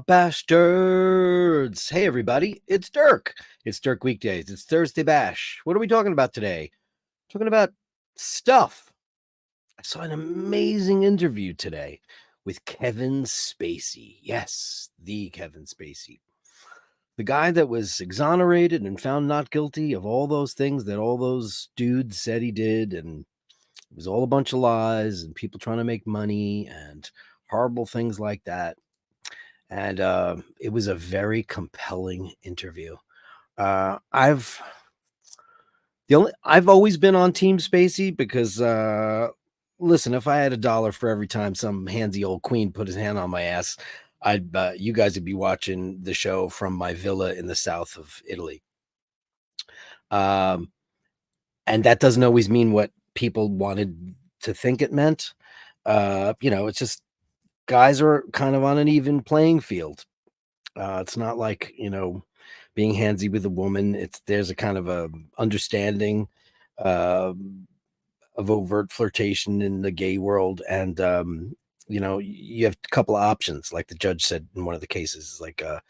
Bastards! Hey everybody, it's Dirk. It's Dirk Weekdays. It's Thursday Bash. What are we talking about today? Talking about stuff. I saw an amazing interview today with Kevin Spacey. Yes, the Kevin Spacey. The guy that was exonerated and found not guilty of all those things that all those dudes said he did, and it was all a bunch of lies and people trying to make money and horrible things like that. And it was a very compelling interview. I've always been on Team Spacey because listen, if I had $1 for every time some handsy old queen put his hand on my ass, I'd you guys would be watching the show from my villa in the south of Italy. And that doesn't always mean what people wanted to think it meant. It's just guys are kind of on an even playing field. It's not like, being handsy with a woman. There's a kind of a understanding of overt flirtation in the gay world. And, you have a couple of options. Like the judge said in one of the cases, like, at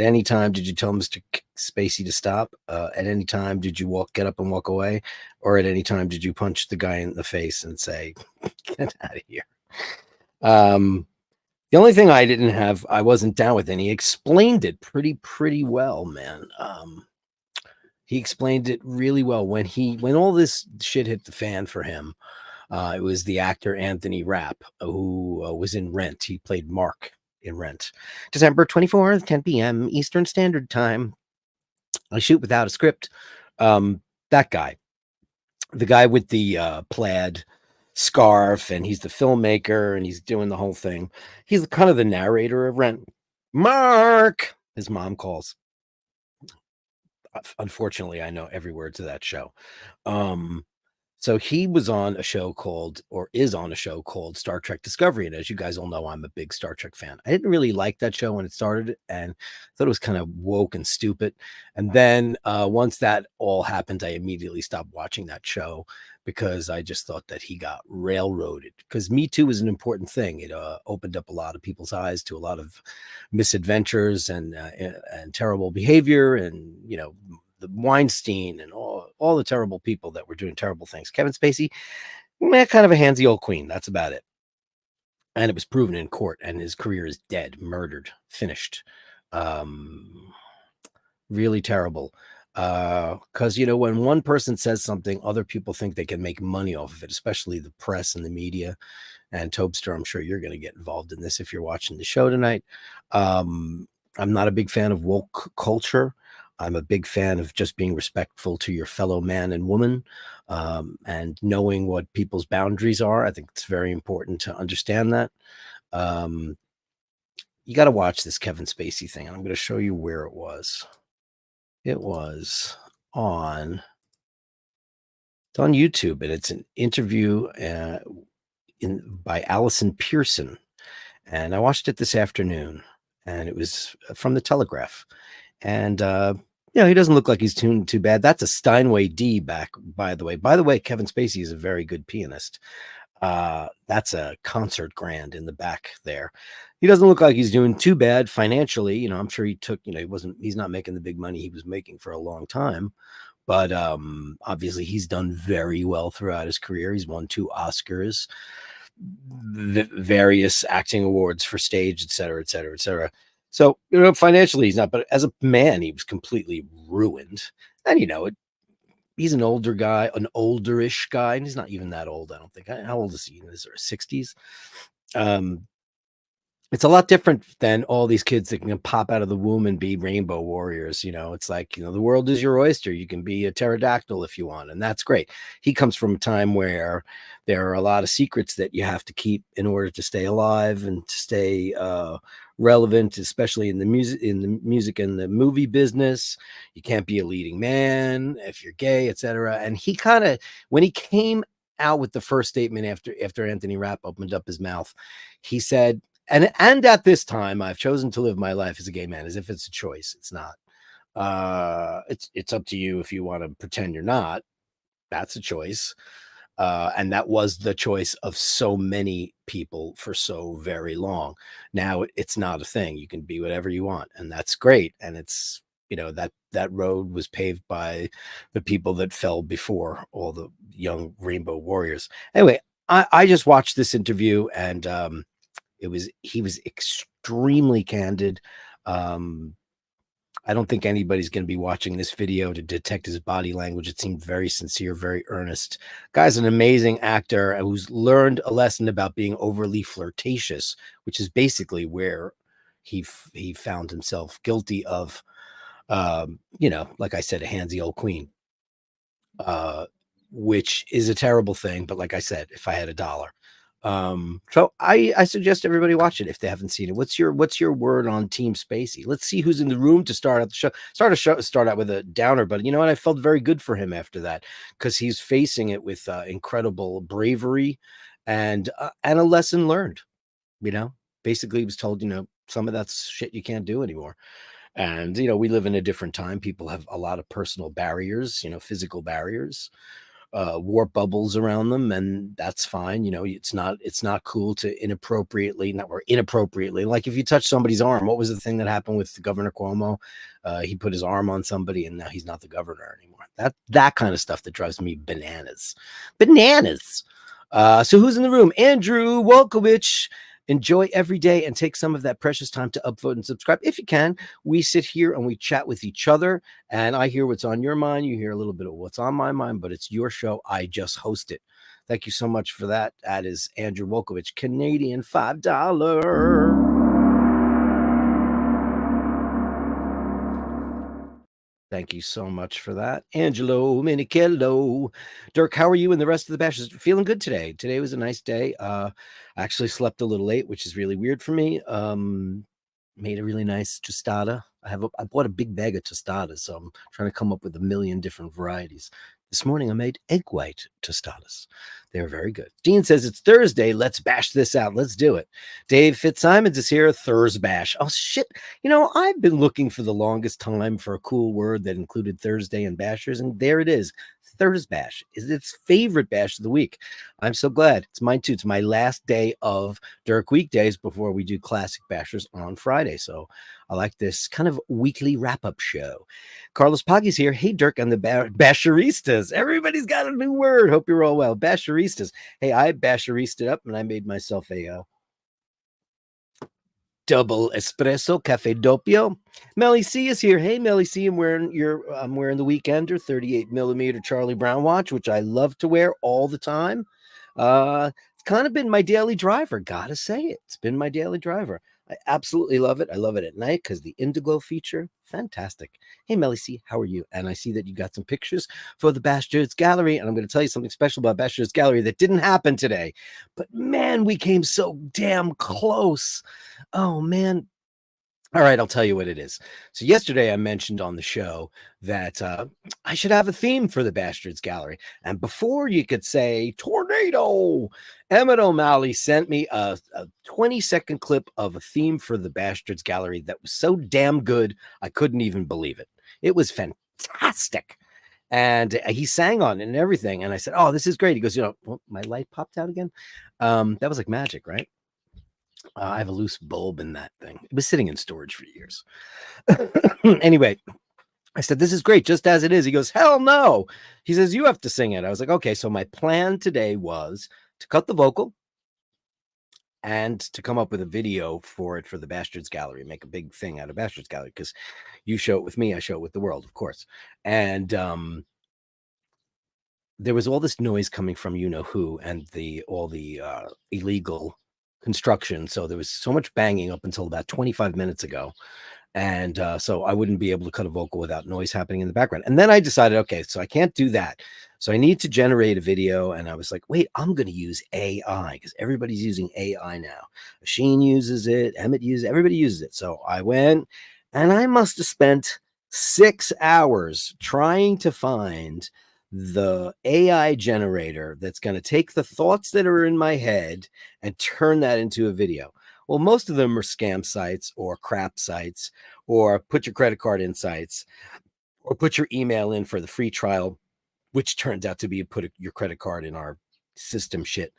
any time, did you tell Mr. Spacey to stop? At any time, did you get up and walk away? Or at any time, did you punch the guy in the face and say, get out of here? The only thing I wasn't down with, and he explained it pretty well, man. He explained it really well when all this shit hit the fan for him. It was the actor Anthony Rapp who was in Rent. He played Mark in Rent. December 24th, 10 p.m. Eastern Standard Time. I shoot without a script. That guy, the guy with the plaid scarf, and he's the filmmaker and he's doing the whole thing. He's kind of the narrator of Rent. Mark, his mom calls. Unfortunately, I know every word to that show. So he was on a show called, or is on a show called, Star Trek Discovery. And as you guys all know, I'm a big Star Trek fan. I didn't really like that show when it started, and thought it was kind of woke and stupid. And then once that all happened, I immediately stopped watching that show because I just thought that he got railroaded. Because Me Too is an important thing. It opened up a lot of people's eyes to a lot of misadventures and terrible behavior, and the Weinstein and all the terrible people that were doing terrible things. Kevin Spacey, kind of a handsy old queen. That's about it. And it was proven in court, and his career is dead, murdered, finished. Really terrible. Because, when one person says something, other people think they can make money off of it, especially the press and the media. And Tobster, I'm sure you're going to get involved in this if you're watching the show tonight. I'm not a big fan of woke culture. I'm a big fan of just being respectful to your fellow man and woman, and knowing what people's boundaries are. I think it's very important to understand that. You got to watch this Kevin Spacey thing, and I'm going to show you where it was. It was on YouTube, and it's an interview by Allison Pearson. And I watched it this afternoon, and it was from the Telegraph. And, he doesn't look like he's tuned too bad. That's a Steinway D back, by the way. By the way, Kevin Spacey is a very good pianist. That's a concert grand in the back there. He doesn't look like he's doing too bad financially. I'm sure he took, he's not making the big money he was making for a long time. But obviously he's done very well throughout his career. He's won 2 Oscars, various acting awards for stage, et cetera, et cetera, et cetera. So, financially he's not, but as a man, he was completely ruined. And, he's an older guy, an olderish guy, and he's not even that old, I don't think. How old is he? In his 60s? It's a lot different than all these kids that can pop out of the womb and be rainbow warriors. It's like, the world is your oyster. You can be a pterodactyl if you want, and that's great. He comes from a time where there are a lot of secrets that you have to keep in order to stay alive and to stay relevant, especially in the music and the movie business. You can't be a leading man if you're gay, etc. And he kind of, when he came out with the first statement after Anthony Rapp opened up his mouth, he said, and at this time, I've chosen to live my life as a gay man, as if it's a choice. It's not. It's up to you if you want to pretend you're not. That's a choice. And that was the choice of so many people for so very long. Now it's not a thing. You can be whatever you want, and that's great. And it's, that road was paved by the people that fell before all the young rainbow warriors. Anyway, I just watched this interview, and he was extremely candid. Um, I don't think anybody's going to be watching this video to detect his body language. It seemed very sincere, very earnest. Guy's an amazing actor who's learned a lesson about being overly flirtatious, which is basically where he found himself guilty of, like I said, a handsy old queen, uh, which is a terrible thing. But like I said, if I had a dollar, so I suggest everybody watch it if they haven't seen it. What's your word on Team Spacey? Let's see who's in the room to start out the show. Start out with a downer, but you know what? I felt very good for him after that, because he's facing it with incredible bravery and a lesson learned. You know, basically, he was told, some of that's shit you can't do anymore. And we live in a different time. People have a lot of personal barriers, physical barriers, warp bubbles around them, and that's fine. It's not cool to inappropriately, like if you touch somebody's arm. What was the thing that happened with Governor Cuomo? He put his arm on somebody, and now he's not the governor anymore. That kind of stuff that drives me bananas. So who's in the room? Andrew Wolkowicz. Enjoy every day and take some of that precious time to upvote and subscribe if you can. We sit here and we chat with each other, and I hear what's on your mind. You hear a little bit of what's on my mind, but it's your show. I just host it. Thank you so much for that. That is Andrew Wolkowicz, Canadian $5. Thank you so much for that. Angelo Minichello. Dirk, how are you and the rest of the bashers? Feeling good today. Today was a nice day. I actually slept a little late, which is really weird for me. Made a really nice tostada. I bought a big bag of tostadas, so I'm trying to come up with a million different varieties. This morning I made egg white tostadas. They're very good. Dean says it's Thursday. Let's bash this out. Let's do it. Dave Fitzsimons is here. Thursbash. Oh shit. I've been looking for the longest time for a cool word that included Thursday and bashers, and there it is. Thursbash is its favorite bash of the week. I'm so glad. It's mine too. It's my last day of DIRK weekdays before we do classic bashers on Friday. So I like this kind of weekly wrap-up show. Carlos Paggi's here. Hey, Dirk and the Basheristas. Everybody's got a new word. Hope you're all well. Basheristas. Hey, I basheristed up and I made myself a double espresso cafe doppio. Melly C is here. Hey, Melly C, I'm wearing the Weekender 38 millimeter Charlie Brown watch, which I love to wear all the time. It's kind of been my daily driver. Gotta say it. It's been my daily driver. I absolutely love it. I love it at night because the Indigo feature, fantastic. Hey, Melly C, how are you? And I see that you got some pictures for the Bashtards Gallery, and I'm going to tell you something special about Bashtards Gallery that didn't happen today. But man, we came so damn close. Oh man. All right, I'll tell you what it is. So yesterday I mentioned on the show that I should have a theme for the Bastards Gallery. And before you could say tornado, Emmett O'Malley sent me a 20-second clip of a theme for the Bastards Gallery that was so damn good, I couldn't even believe it. It was fantastic. And he sang on it and everything. And I said, oh, this is great. He goes, well, my light popped out again. That was like magic, right? I have a loose bulb in that thing. It was sitting in storage for years. Anyway, I said, this is great, just as it is. He goes, hell no. He says, you have to sing it. I was like, okay. So my plan today was to cut the vocal and to come up with a video for it for the Bastards Gallery, make a big thing out of Bastards Gallery, because you show it with me, I show it with the world, of course. And there was all this noise coming from you know who and all the illegal construction, so there was so much banging up until about 25 minutes ago. And so I wouldn't be able to cut a vocal without noise happening in the background. And then I decided, okay, so I can't do that. So I need to generate a video. And I was like, wait, I'm going to use AI because everybody's using AI now. Machine uses it, Emmett uses it, everybody uses it. So I went and I must have spent 6 hours trying to find the AI generator that's going to take the thoughts that are in my head and turn that into a video. Well, most of them are scam sites or crap sites or put your credit card in sites or put your email in for the free trial, which turns out to be put your credit card in our system shit.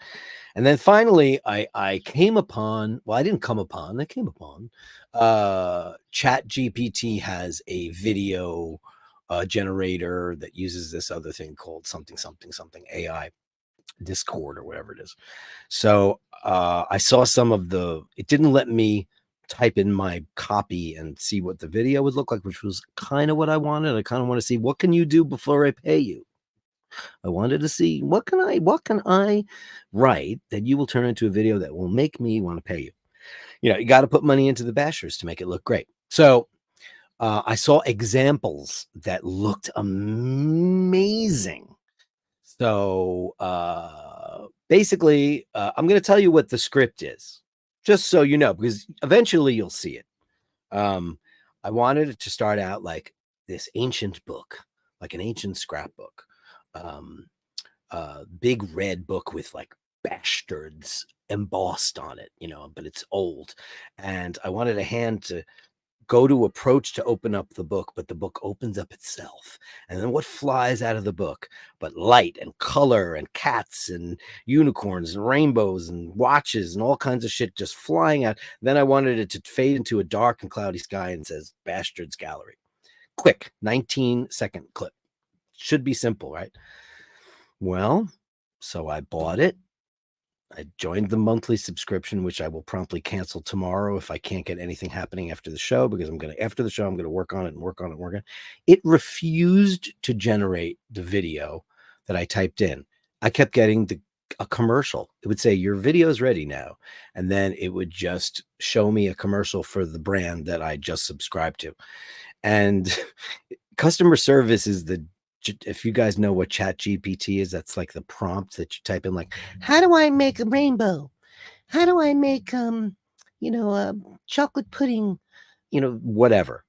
And then finally, I came upon, well, I didn't come upon, I came upon Chat GPT has a video generator that uses this other thing called something AI, Discord or whatever it is. So I saw some of it didn't let me type in my copy and see what the video would look like, which was kind of what I wanted. I kind of want to see, what can you do before I pay you? I wanted to see what can I write that you will turn into a video that will make me want to pay you. You know, you got to put money into the bashers to make it look great. So I saw examples that looked amazing. So basically, I'm going to tell you what the script is, just so you know, because eventually you'll see it. I wanted it to start out like this ancient book, like an ancient scrapbook, big red book with like Bastards embossed on it, you know, but it's old. And I wanted a hand to go to approach to open up the book, but the book opens up itself. And then what flies out of the book? But light and color and cats and unicorns and rainbows and watches and all kinds of shit just flying out. Then I wanted it to fade into a dark and cloudy sky and says Bashtards Gallery. Quick, 19-second clip. Should be simple, right? Well, so I bought it. I joined the monthly subscription, which I will promptly cancel tomorrow if I can't get anything happening after the show, because after the show, I'm going to work on it and work on it and work on it. It refused to generate the video that I typed in. I kept getting a commercial. It would say, your video is ready now. And then it would just show me a commercial for the brand that I just subscribed to. And customer service is if you guys know what Chat GPT is, that's like the prompt that you type in, like, how do I make a rainbow? How do I make, chocolate pudding, whatever.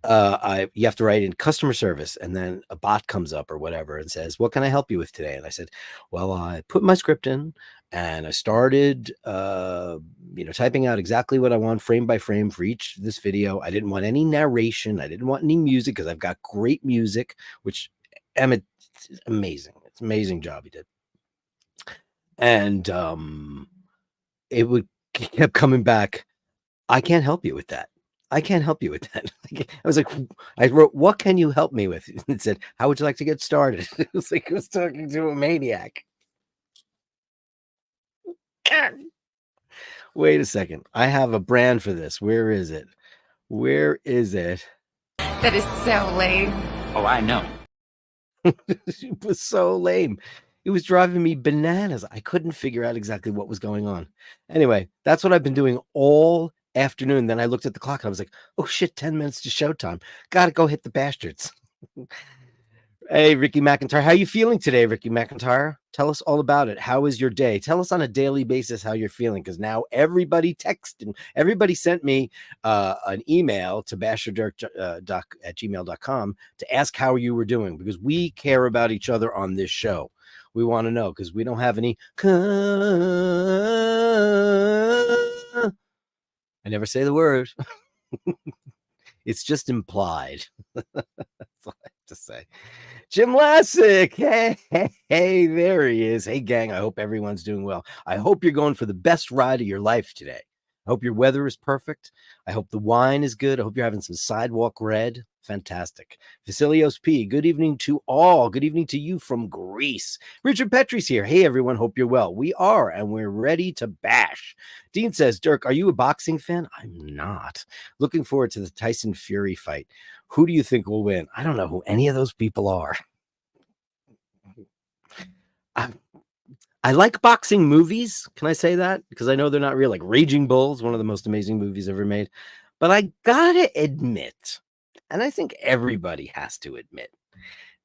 You have to write in customer service, and then a bot comes up or whatever and says, what can I help you with today? And I said, well, I put my script in and I started, typing out exactly what I want frame by frame for this video. I didn't want any narration. I didn't want any music because I've got great music, which Emmett, amazing. It's an amazing job he did. And kept coming back. I can't help you with that. I can't help you with that. I was like, I wrote, what can you help me with? It said, how would you like to get started? It was like I was talking to a maniac. Wait a second. I have a brand for this. Where is it? Where is it? That is so lame. Oh, I know. It was so lame. It was driving me bananas. I couldn't figure out exactly what was going on. Anyway, that's what I've been doing all afternoon. Then I looked at the clock and I was like, oh shit, 10 minutes to showtime. Gotta go hit the bastards. Hey, Ricky McIntyre. How are you feeling today, Ricky McIntyre? Tell us all about it. How is your day? Tell us on a daily basis how you're feeling, because now everybody sent me an email to basherdirk@gmail.com to ask how you were doing, because we care about each other on this show. We want to know, because we don't have any. I never say the word. It's just implied. That's all I have to say. Jim Lassick. Hey, there he is. Hey, gang. I hope everyone's doing well. I hope you're going for the best ride of your life today. I hope your weather is perfect. I hope the wine is good. I hope you're having some sidewalk red. Fantastic. Vasilios P. Good evening to all. Good evening to you from Greece. Richard Petrie's here. Hey, everyone. Hope you're well. We are, and we're ready to bash. Dean says, Dirk, are you a boxing fan? I'm not. Looking forward to the Tyson Fury fight. Who do you think will win? I don't know who any of those people are. I like boxing movies. Can I say that? Because I know they're not real. Like Raging Bull is one of the most amazing movies ever made. But I gotta admit, and I think everybody has to admit,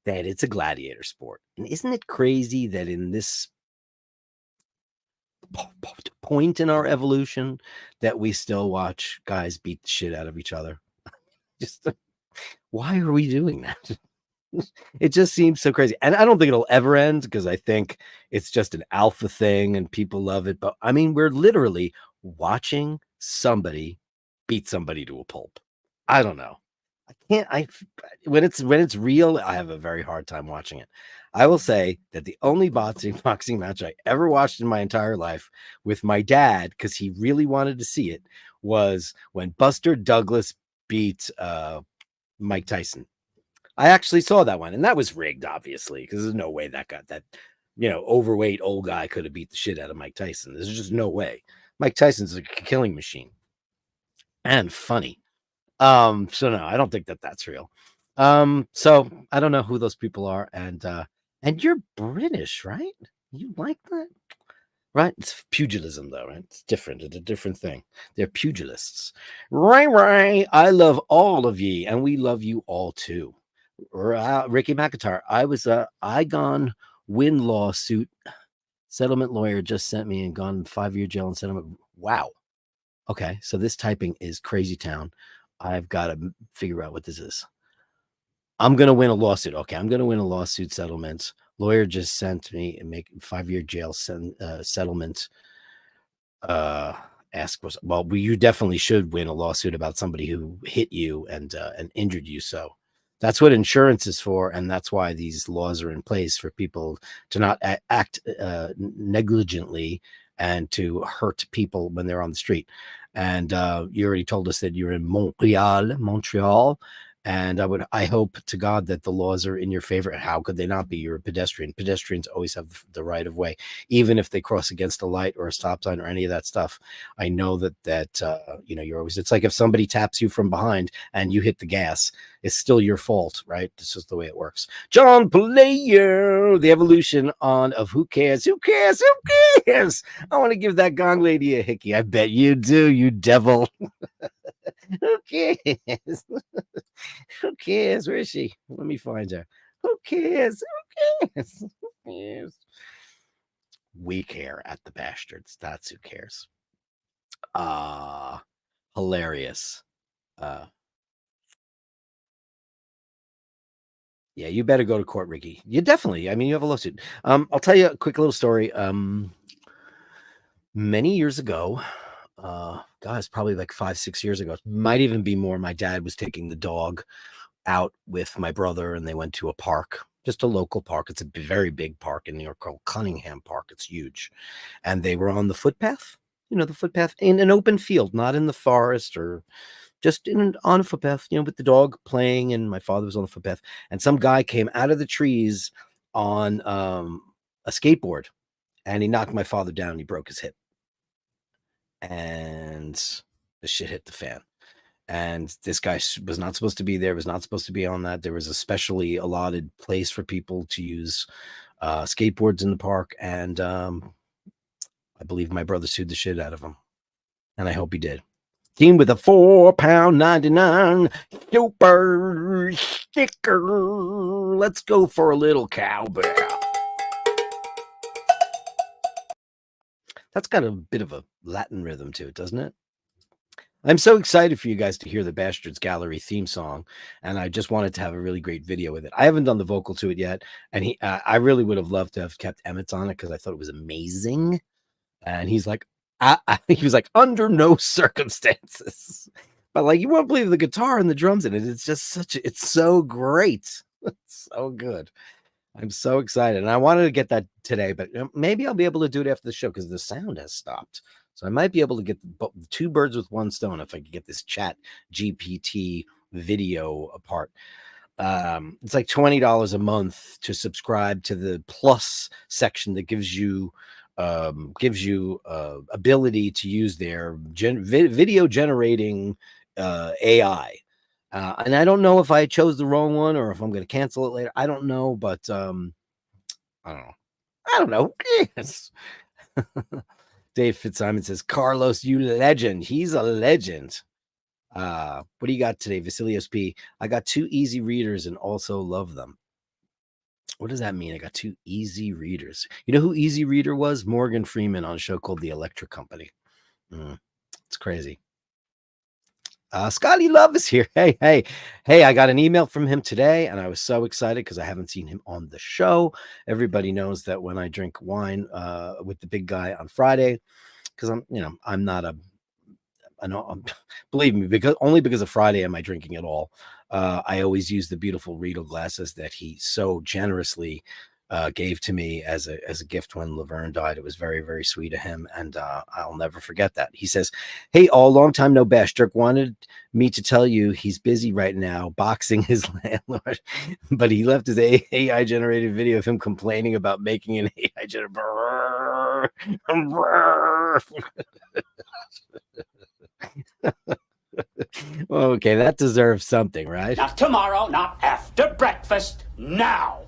that it's a gladiator sport. And isn't it crazy that in this point in our evolution that we still watch guys beat the shit out of each other? Just why are we doing that? It just seems so crazy. And I don't think it'll ever end because I think it's just an alpha thing and people love it. But I mean, we're literally watching somebody beat somebody to a pulp. I don't know. I can't I when it's real, I have a very hard time watching it. I will say that the only boxing match I ever watched in my entire life with my dad, because he really wanted to see it, was when Buster Douglas beat Mike Tyson. I actually saw that one, and that was rigged, obviously, because there's no way that overweight old guy could have beat the shit out of Mike Tyson. There's just no way. Mike Tyson's a killing machine and funny. So no, I don't think that's real. So I don't know who those people are, and you're British, right? You like that? Right? It's pugilism, though, right? It's different. It's a different thing. They're pugilists. Right. I love all of ye, and we love you all too. Ricky McIntyre. I gone win lawsuit. Settlement lawyer just sent me and gone 5-year jail and settlement. Wow. Okay, so this typing is crazy town. I've got to figure out what this is. I'm gonna win a lawsuit. Okay, I'm gonna win a lawsuit settlement. Lawyer just sent me and make 5-year jail settlement. Ask was well, you definitely should win a lawsuit about somebody who hit you and injured you. So that's what insurance is for, and that's why these laws are in place for people to not act negligently and to hurt people when they're on the street. And you already told us that you're in Montreal. And I hope to God that the laws are in your favor. How could they not be? You're a pedestrian. Pedestrians always have the right of way, even if they cross against a light or a stop sign or any of that stuff. I know that you're always. It's like if somebody taps you from behind and you hit the gas, it's still your fault, right? This is the way it works. John Player, the evolution of who cares? Who cares? Who cares? I want to give that gong lady a hickey. I bet you do, you devil. Who cares? Who cares? Where is she? Let me find her. Who cares? Who cares? Who cares? We care at the Bastards. That's who cares. Hilarious. Yeah, you better go to court, Ricky. You definitely. I mean, you have a lawsuit. I'll tell you a quick little story. Many years ago, guys, probably like 5-6 years ago, might even be more. My dad was taking the dog out with my brother, and they went to a park, just a local park. It's a very big park in New York called Cunningham Park. It's huge. And they were on the footpath, the footpath in an open field, not in the forest or just on a footpath, with the dog playing. And my father was on the footpath, and some guy came out of the trees on a skateboard, and he knocked my father down. He broke his hip, and the shit hit the fan. And this guy was not supposed to be there, was not supposed to be on that. There was a specially allotted place for people to use skateboards in the park. And I believe my brother sued the shit out of him. And I hope he did. Team with a £4.99 super sticker. Let's go for a little cowbell. That's got a bit of a Latin rhythm to it, doesn't it? I'm so excited for you guys to hear the Bashtards Gallery theme song, and I just wanted to have a really great video with it. I haven't done the vocal to it yet, and I really would have loved to have kept Emmett's on it because I thought it was amazing. And he's like, he was like, under no circumstances. But like, you won't believe the guitar and the drums in it. It's just it's so great. It's so good. I'm so excited, and I wanted to get that today, but maybe I'll be able to do it after the show because the sound has stopped. So I might be able to get two birds with one stone if I could get this Chat GPT video apart. It's like $20 a month to subscribe to the plus section that gives you ability to use their video generating AI. And I don't know if I chose the wrong one or if I'm going to cancel it later. I don't know, but I don't know. I don't know. Yes. Dave Fitzsimon says, Carlos, you legend. He's a legend. What do you got today, Vasilios P? I got 2 easy readers and also love them. What does that mean? I got 2 easy readers. You know who Easy Reader was? Morgan Freeman on a show called The Electric Company. It's crazy. Scotty Love is here. Hey, I got an email from him today, and I was so excited because I haven't seen him on the show. Everybody knows that when I drink wine with the big guy on Friday, because I'm not a I know, believe me, because of Friday am I drinking at all. I always use the beautiful Riedel glasses that he so generously gave to me as a gift when Laverne died. It was very, very sweet of him, and I'll never forget that. He says, "Hey, all, long time no bash. Dirk wanted me to tell you he's busy right now boxing his landlord, but he left his AI generated video of him complaining about making an AI generated." Okay, that deserves something, right? Not tomorrow, not after breakfast, now.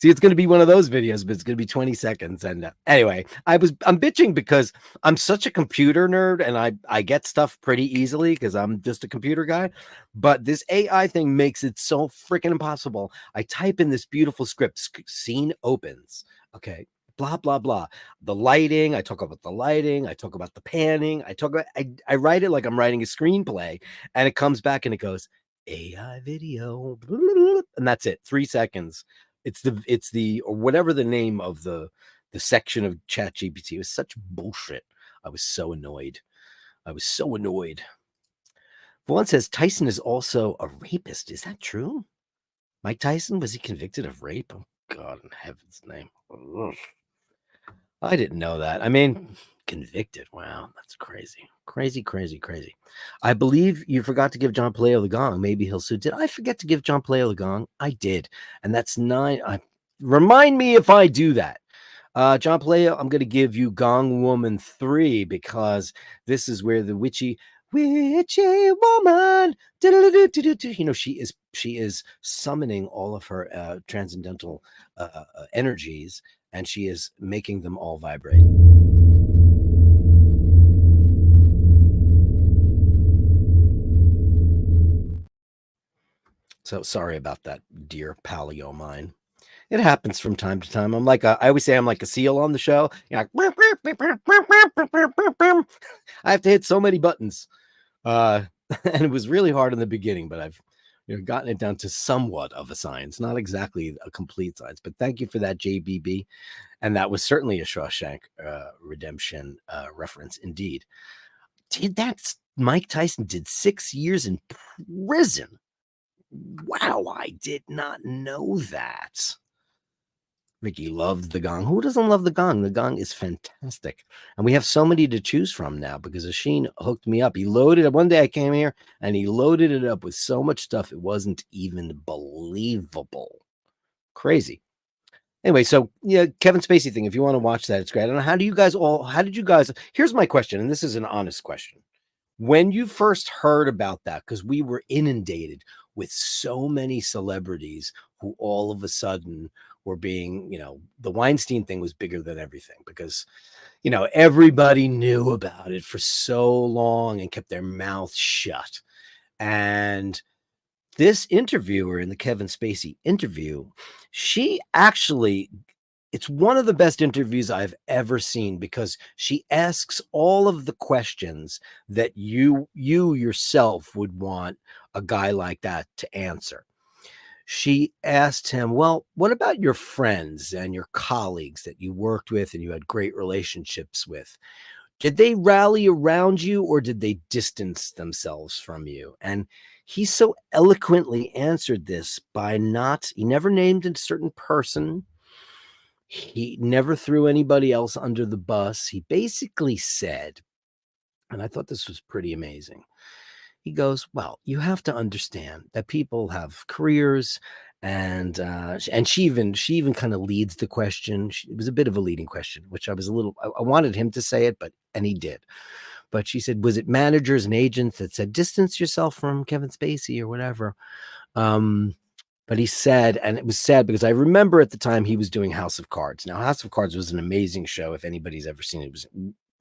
See, it's going to be one of those videos, but it's going to be 20 seconds. And anyway, I'm bitching because I'm such a computer nerd and I get stuff pretty easily because I'm just a computer guy. But this AI thing makes it so freaking impossible. I type in this beautiful script, scene opens. Okay. Blah, blah, blah. The lighting. I talk about the lighting. I talk about the panning. I write it like I'm writing a screenplay, and it comes back and it goes AI video. And that's it. 3 seconds. It's the or whatever the name of the section of ChatGPT. It was such bullshit. I was so annoyed. Vaughn says Tyson is also a rapist. Is that true? Mike Tyson, was he convicted of rape? Oh God in heaven's name. Ugh. I didn't know that. I mean, convicted. Wow, that's crazy. Crazy. I believe you forgot to give John Paleo the gong. Maybe he'll sue. Did I forget to give John Paleo the gong? I did. And that's 9. Remind me if I do that. John Paleo, I'm going to give you Gong Woman 3 because this is where the witchy woman, she is summoning all of her transcendental energies, and she is making them all vibrate. So sorry about that, dear paleo mine. It happens from time to time. I always say I'm like a seal on the show. I have to hit so many buttons. And it was really hard in the beginning, but I've gotten it down to somewhat of a science, not exactly a complete science, but thank you for that, JBB. And that was certainly a Shawshank Redemption reference indeed. Mike Tyson did 6 years in prison. Wow, I did not know that. Ricky loved the gong. Who doesn't love the gong? The gong is fantastic. And we have so many to choose from now because Asheen hooked me up. He loaded it. One day I came here and he loaded it up with so much stuff. It wasn't even believable. Crazy. Anyway, so yeah, Kevin Spacey thing. If you want to watch that, it's great. I don't know. How did you guys, here's my question. And this is an honest question. When you first heard about that, because we were inundated with so many celebrities who all of a sudden were being, the Weinstein thing was bigger than everything because, everybody knew about it for so long and kept their mouth shut. And this interviewer in the Kevin Spacey interview, she actually, it's one of the best interviews I've ever seen because she asks all of the questions that you yourself would want a guy like that to answer. She asked him, well, what about your friends and your colleagues that you worked with and you had great relationships with? Did they rally around you or did they distance themselves from you? And he so eloquently answered this by he never named a certain person. He never threw anybody else under the bus. He basically said, and I thought this was pretty amazing. He goes, well, you have to understand that people have careers, and she even kind of leads the question. It was a bit of a leading question, which I wanted him to say it, and he did. But she said, was it managers and agents that said, distance yourself from Kevin Spacey or whatever? But he said, and it was sad because I remember at the time he was doing House of Cards. Now, House of Cards was an amazing show. If anybody's ever seen it,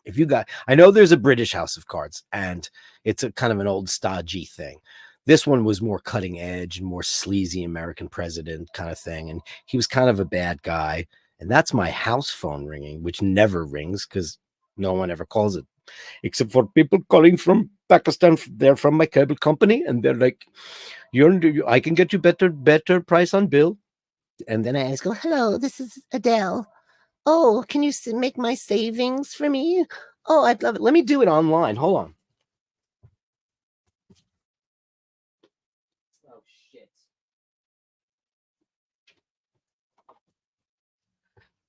if you got, I know there's a British House of Cards, and it's a kind of an old stodgy thing. This one was more cutting edge and more sleazy American president kind of thing. And he was kind of a bad guy. And that's my house phone ringing, which never rings because no one ever calls it, except for people calling from Pakistan. They're from my cable company, and they're like, I can get you better price on bill. And then I ask, Go, hello, this is Adele. Oh, can you make my savings for me? oh, I'd love it. Let me do it online. Hold on. Oh, shit.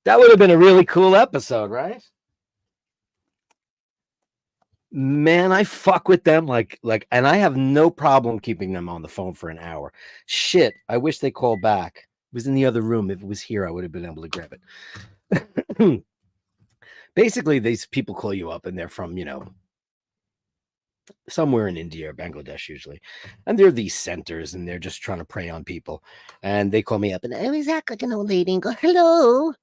That would have been a really cool episode, right? Man, I fuck with them like, and I have no problem keeping them on the phone for an hour. Shit, I wish they called back. It was in the other room. If it was here, I would have been able to grab it. Basically, these people call you up and they're from, somewhere in India or Bangladesh usually. And they're these centers and they're just trying to prey on people. And they call me up and I always act like an old lady and go, hello.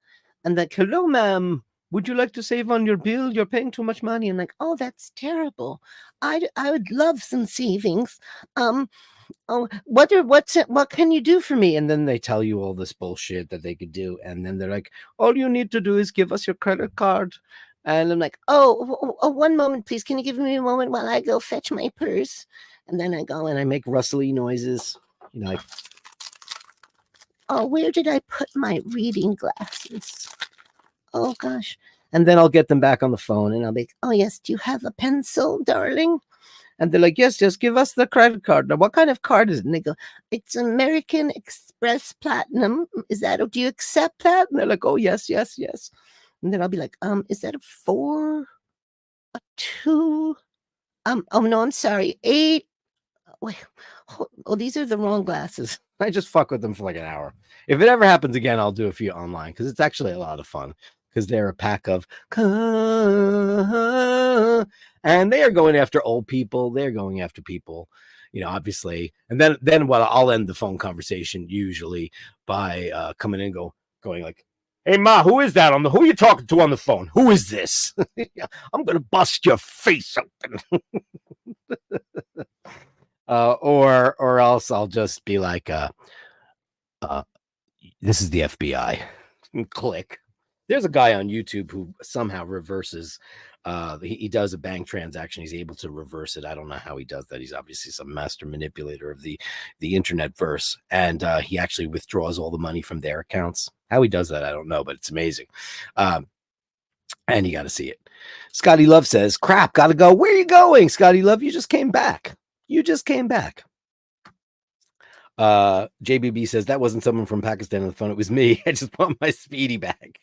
And like, hello, ma'am. Would you like to save on your bill? You're paying too much money. And like, Oh, that's terrible. I would love some savings. oh, what can you do for me? And then they tell you all this bullshit that they could do. And then they're like, all you need to do is give us your credit card. And I'm like, oh, one moment, please. Can you give me a moment while I go fetch my purse? And then I go and I make rustly noises. Like, oh, where did I put my reading glasses? Oh, gosh. And then I'll get them back on the phone and I'll be, oh, yes. Do you have a pencil, darling? And they're like, yes, just give us the credit card. Now, what kind of card is it? And they go, it's American Express Platinum. Is that, do you accept that? And they're like, oh, yes. And then I'll be like, is that a 4, a 2? Oh, no, I'm sorry. 8. Wait, oh, these are the wrong glasses. I just fuck with them for like an hour. If it ever happens again, I'll do a few online because it's actually a lot of fun because they're a pack of, and they are going after old people. They're going after people, obviously. And then what? I'll end the phone conversation usually by coming in and going like, hey, Ma, who is that who are you talking to on the phone? Who is this? I'm going to bust your face open. Or else I'll just be like, this is the FBI. Click. There's a guy on YouTube who somehow reverses. He does a bank transaction. He's able to reverse it. I don't know how he does that. He's obviously some master manipulator of the internet verse. And he actually withdraws all the money from their accounts. How he does that, I don't know, but it's amazing. And you got to see it. Scotty Love says, crap, got to go. Where are you going, Scotty Love? You just came back. JBB says that wasn't someone from Pakistan on the phone. It was me. I just want my Speedy back.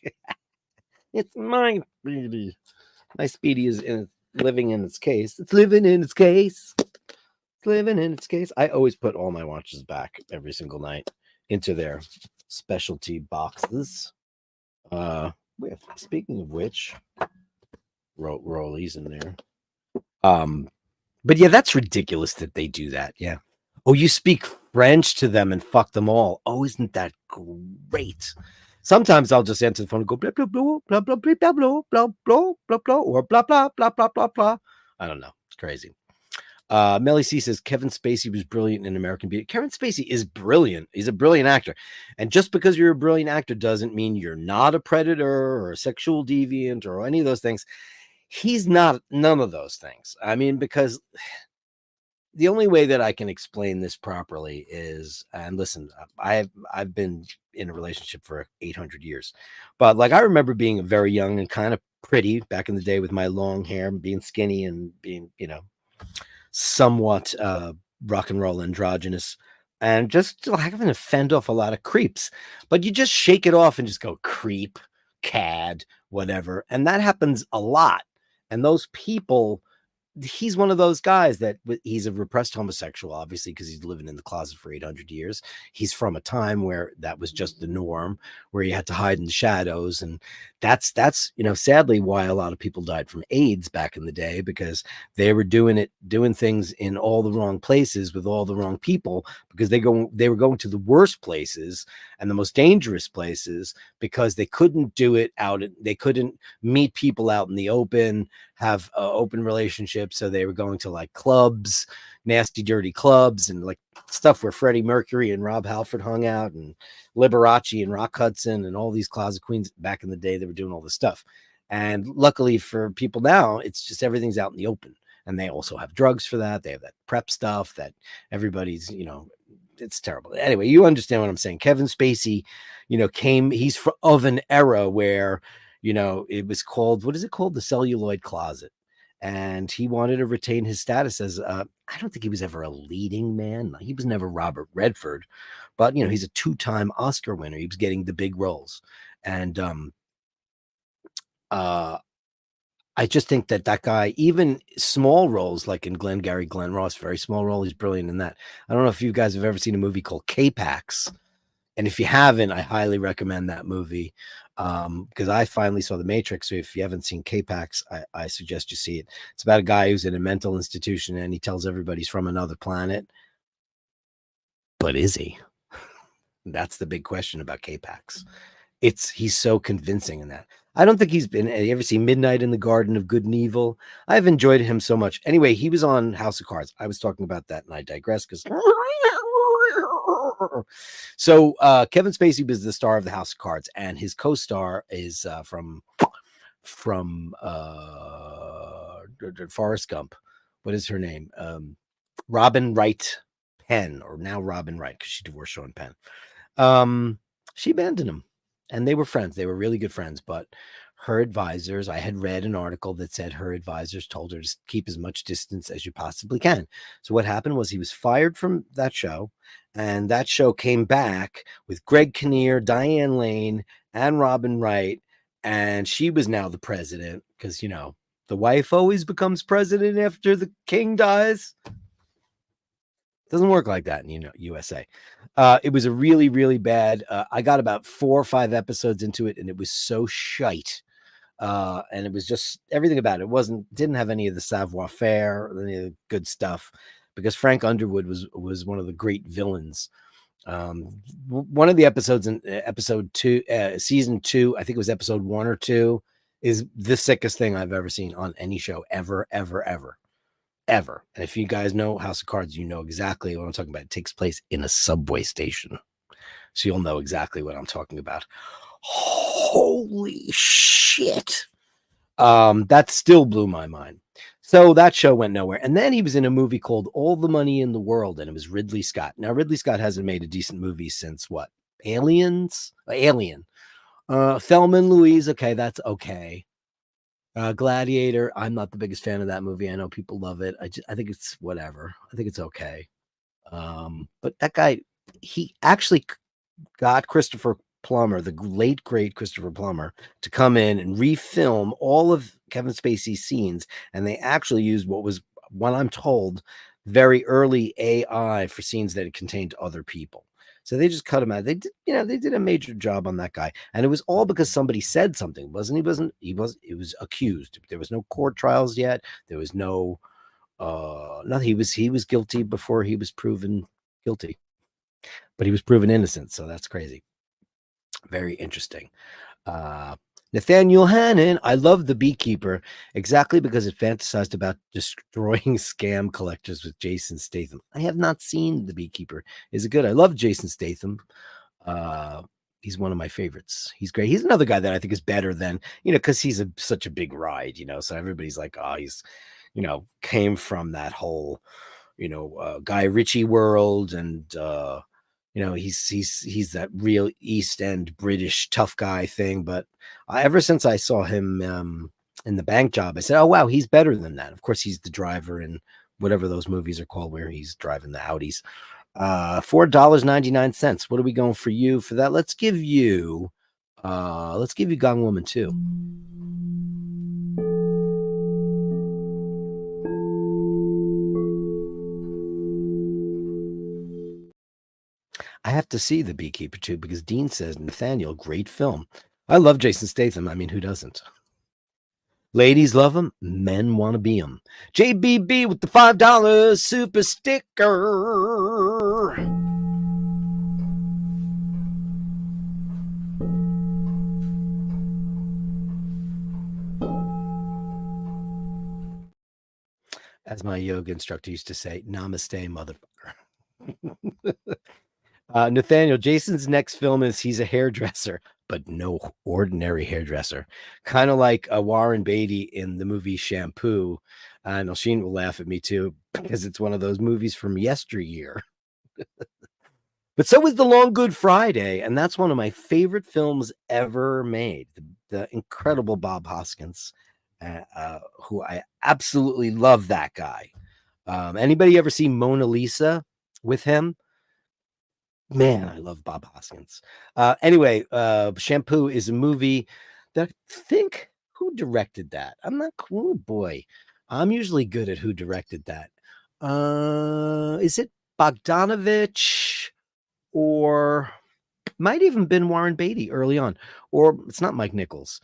It's my Speedy. My Speedy is living in its case. It's living in its case. I always put all my watches back every single night into their specialty boxes. Speaking of which, rollies in there. But yeah, that's ridiculous that they do that. Yeah. Oh, you speak French to them and fuck them all. Oh, isn't that great? Sometimes I'll just answer the phone and go blah blah blah blah blah blah blah blah blah blah blah blah or blah blah blah blah blah blah. I don't know. It's crazy. Melly C says Kevin Spacey was brilliant in American Beauty. Kevin Spacey is brilliant. He's a brilliant actor. And just because you're a brilliant actor doesn't mean you're not a predator or a sexual deviant or any of those things. He's not none of those things. I mean, because the only way that I can explain this properly is, and listen, I've been in a relationship for 800 years, but like I remember being very young and kind of pretty back in the day with my long hair and being skinny and being, somewhat rock and roll androgynous and just having to fend off a lot of creeps. But you just shake it off and just go creep, cad, whatever. And that happens a lot. And those people he's one of those guys that he's a repressed homosexual, obviously, because he's living in the closet for 800 years. He's from a time where that was just the norm, where you had to hide in the shadows. And that's, sadly why a lot of people died from AIDS back in the day, because they were doing things in all the wrong places with all the wrong people, because they were going to the worst places and the most dangerous places, because they couldn't do it they couldn't meet people out in the open, have open relationships. So they were going to like clubs, nasty, dirty clubs, and like stuff where Freddie Mercury and Rob Halford hung out, and Liberace and Rock Hudson and all these closet queens back in the day. They were doing all this stuff. And luckily for people now, it's just everything's out in the open. And they also have drugs for that. They have that prep stuff that everybody's, it's terrible. Anyway, you understand what I'm saying. Kevin Spacey, he's of an era where, it was called, what is it called? The celluloid closet. And he wanted to retain his status as, I don't think he was ever a leading man. He was never Robert Redford, but, he's a 2-time Oscar winner. He was getting the big roles. And I just think that guy, even small roles like in Glengarry Glen Ross, very small role, he's brilliant in that. I don't know if you guys have ever seen a movie called K-Pax. And if you haven't, I highly recommend that movie, because I finally saw The Matrix. So if you haven't seen K-Pax, I suggest you see it. It's about a guy who's in a mental institution, and he tells everybody he's from another planet. But is he? That's the big question about K-Pax. He's so convincing in that. I don't think he's been. You ever seen Midnight in the Garden of Good and Evil? I've enjoyed him so much. Anyway, he was on House of Cards. I was talking about that, and I digress because. So Kevin Spacey was the star of the House of Cards, and his co-star is from Forrest Gump. What is her name? Robin Wright Penn, or now Robin Wright, because she divorced Sean Penn. She abandoned him, and they were friends. They were really good friends, but her advisors, I had read an article that said her advisors told her to keep as much distance as you possibly can. So what happened was he was fired from that show, and that show came back with Greg Kinnear, Diane Lane, and Robin Wright, and she was now the president, because, the wife always becomes president after the king dies. Doesn't work like that in USA. It was a really, really bad. I got about 4 or 5 episodes into it, and it was so shite. And it was just everything about it didn't have any of the savoir-faire, any of the good stuff, because Frank Underwood was one of the great villains. One of the episodes in episode 2, season 2, I think it was episode 1 or 2, is the sickest thing I've ever seen on any show ever. And if you guys know House of Cards, you know exactly what I'm talking about. It takes place in a subway station, so you'll know exactly what I'm talking about. Holy shit. That still blew my mind. So that show went nowhere. And then he was in a movie called All the Money in the World, and it was Ridley Scott. Now, Ridley Scott hasn't made a decent movie since what? Alien. Thelma and Louise. Okay, that's okay. Gladiator. I'm not the biggest fan of that movie. I know people love it. I think it's whatever. I think it's okay. But that guy, he actually got Christopher Plummer, the late great Christopher Plummer, to come in and refilm all of Kevin Spacey's scenes, and they actually used what I'm told, very early AI for scenes that it contained other people. So they just cut him out. They did a major job on that guy, and it was all because somebody said something. He was accused. There was no court trials yet. There was no nothing. He was guilty before he was proven guilty, but he was proven innocent. So that's crazy. Very interesting. Nathaniel Hannon. I love The Beekeeper exactly because it fantasized about destroying scam collectors with Jason Statham. I have not seen The Beekeeper. Is it good? I love Jason Statham. He's one of my favorites. He's great. He's another guy that I think is better than, because he's such a big ride, so everybody's like, oh, he's, came from that whole, Guy Ritchie world, and he's that real East End British tough guy thing. But ever since I saw him in The Bank Job, I said, oh, wow, he's better than that. Of course, he's the driver in whatever those movies are called where he's driving the Audis. $4.99. What are we going for you for that? Let's give you Gone Woman 2. I have to see The Beekeeper too because Dean says, Nathaniel, great film. I love Jason Statham. I mean, who doesn't? Ladies love him. Men want to be him. JBB with the $5 super sticker. As my yoga instructor used to say, namaste, motherfucker. Nathaniel, Jason's next film is he's a hairdresser, but no ordinary hairdresser. Kind of like Warren Beatty in the movie Shampoo. I know Sheen will laugh at me too, because it's one of those movies from yesteryear. But so is The Long Good Friday, and that's one of my favorite films ever made. The incredible Bob Hoskins, who I absolutely love that guy. Anybody ever see Mona Lisa with him? Man, I love Bob Hoskins. Anyway, Shampoo is a movie that I think who directed that? I'm not cool, boy. I'm usually good at who directed that. Is it Bogdanovich or might even been Warren Beatty early on, or it's not Mike Nichols.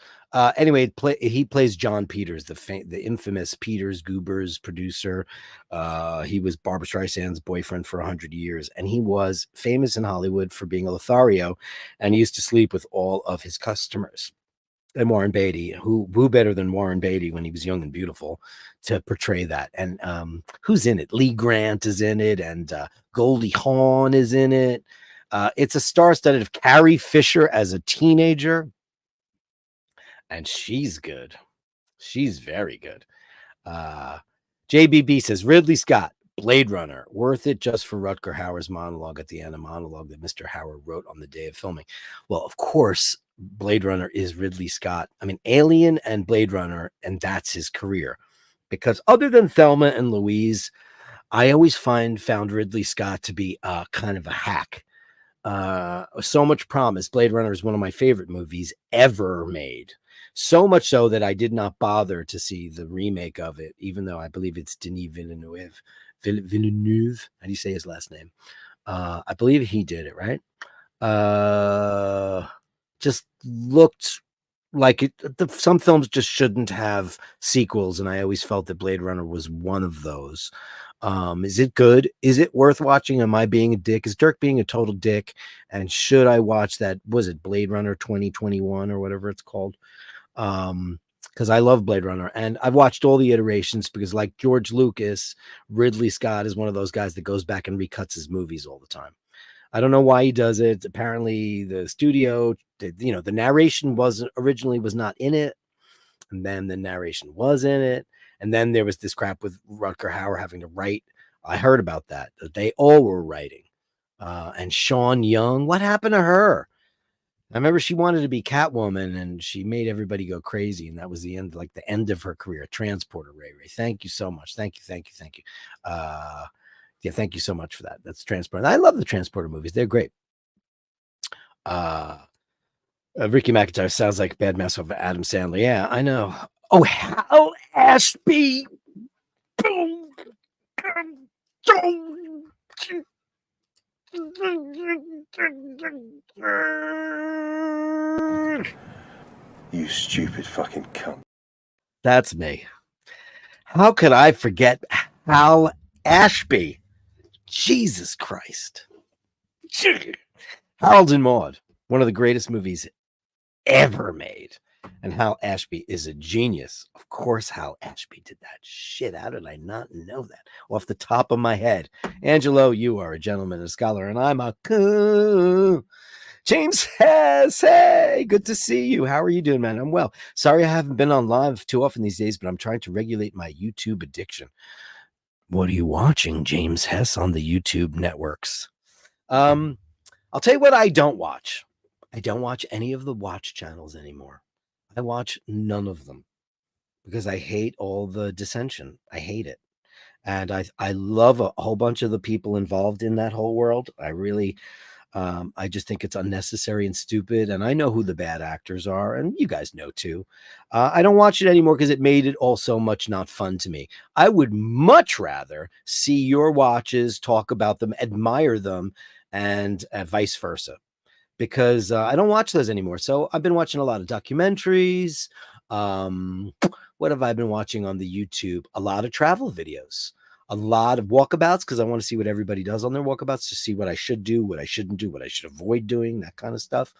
Anyway, he plays John Peters, the infamous Peters Goobers producer. He was Barbra Streisand's boyfriend for 100 years, and he was famous in Hollywood for being a Lothario, and he used to sleep with all of his customers. And Warren Beatty, who better than Warren Beatty when he was young and beautiful to portray that? And who's in it? Lee Grant is in it, and Goldie Hawn is in it. It's a star-studded of Carrie Fisher as a teenager, and she's good. She's very good. JBB says Ridley Scott, Blade Runner, worth it just for Rutger Hauer's monologue at the end, a monologue that Mr. Hauer wrote on the day of filming. Well, of course, Blade Runner is Ridley Scott. I mean, Alien and Blade Runner, and that's his career. Because other than Thelma and Louise, I always found Ridley Scott to be kind of a hack. So much promise. Blade Runner is one of my favorite movies ever made. So much so that I did not bother to see the remake of it, even though I believe it's Denis Villeneuve. Villeneuve, how do you say his last name? I believe he did it, right? Just looked like it. Some films just shouldn't have sequels, and I always felt that Blade Runner was one of those. Is it good? Is it worth watching? Am I being a dick? Is Dirk being a total dick? And should I watch that? Was it Blade Runner 2021 or whatever it's called? Because I love Blade Runner, and I've watched all the iterations because, like George Lucas, Ridley Scott is one of those guys that goes back and recuts his movies all the time. I don't know why he does it. Apparently, the studio, the narration was not in it, and then the narration was in it. And then there was this crap with Rutger Hauer having to write. I heard about that. They all were writing. And Sean Young, what happened to her? I remember she wanted to be Catwoman, and she made everybody go crazy. And that was the end, like the end of her career. Transporter Ray. Thank you so much. Thank you. Yeah, thank you so much for that. That's Transporter. I love the Transporter movies. They're great. Ricky McIntyre sounds like bad mess of Adam Sandler. Yeah, I know. Oh, Hal Ashby. You stupid fucking cunt. That's me. How could I forget Hal Ashby? Jesus Christ. Harold and Maude, one of the greatest movies ever made. And Hal Ashby is a genius. Of course, Hal Ashby did that shit. How did I not know that off the top of my head? Angelo, you are a gentleman and a scholar, and I'm a cool. James Hess, hey, good to see you. How are you doing, man? I'm well. Sorry I haven't been on live too often these days, but I'm trying to regulate my YouTube addiction. What are you watching, James Hess, on the YouTube networks? I'll tell you what I don't watch. I don't watch any of the watch channels anymore. I watch none of them because I hate all the dissension. I hate it. And I love a whole bunch of the people involved in that whole world. I really, I just think it's unnecessary and stupid. And I know who the bad actors are, and you guys know too. I don't watch it anymore because it made it all so much not fun to me. I would much rather see your watches, talk about them, admire them, and vice versa, because I don't watch those anymore. So I've been watching a lot of documentaries. What have I been watching on the YouTube? A lot of travel videos, a lot of walkabouts, because I want to see what everybody does on their walkabouts, to see what I should do, what I shouldn't do, what I should avoid doing, that kind of stuff.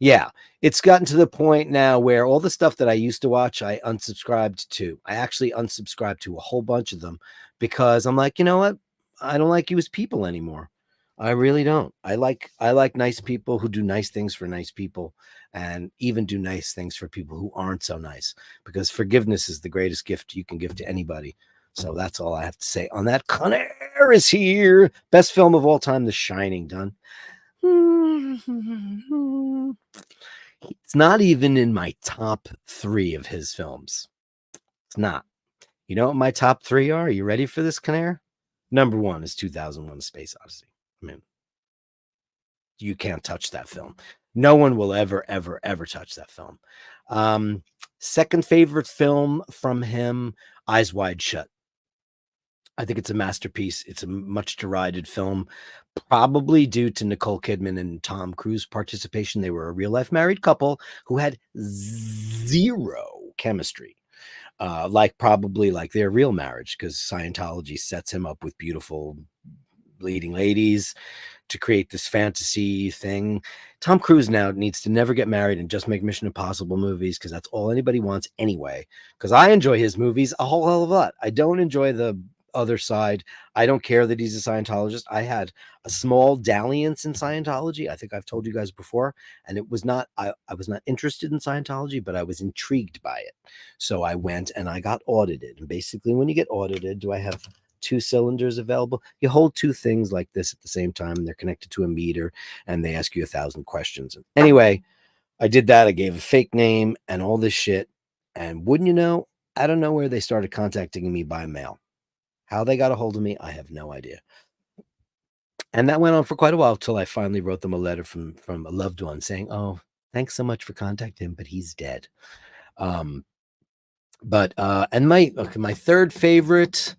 Yeah, it's gotten to the point now where all the stuff that I used to watch, I unsubscribed to. I actually unsubscribed to a whole bunch of them, because I'm like, you know what? I don't like you as people anymore. I really don't. I like nice people who do nice things for nice people, and even do nice things for people who aren't so nice, because forgiveness is the greatest gift you can give to anybody. So that's all I have to say on that. Conair is here. Best film of all time, The Shining, done. It's not even in my top 3 of his films. It's not. You know what my top 3 are? Are you ready for this, Conair? Number 1 is 2001: A Space Odyssey. I mean, you can't touch that film. No one will ever, ever, ever touch that film. Second favorite film from him, Eyes Wide Shut. I think it's a masterpiece. It's a much derided film, probably due to Nicole Kidman and Tom Cruise participation. They were a real life married couple who had zero chemistry, probably like their real marriage, because Scientology sets him up with beautiful leading ladies to create this fantasy thing. Tom Cruise now needs to never get married and just make Mission Impossible movies, because that's all anybody wants anyway. Because I enjoy his movies a whole hell of a lot. I don't enjoy the other side. I don't care that he's a Scientologist. I had a small dalliance in Scientology. I think I've told you guys before, and it was not, I was not interested in Scientology, but I was intrigued by it. So I went and I got audited. And basically, when you get audited, do I have 2 cylinders available? You hold 2 things like this at the same time, and they're connected to a meter, and they ask you 1,000 questions. Anyway, I did that. I gave a fake name and all this shit. And wouldn't you know, I don't know where they started contacting me by mail. How they got a hold of me, I have no idea. And that went on for quite a while, till I finally wrote them a letter from a loved one saying, "Oh, thanks so much for contacting him, but he's dead." And my third favorite,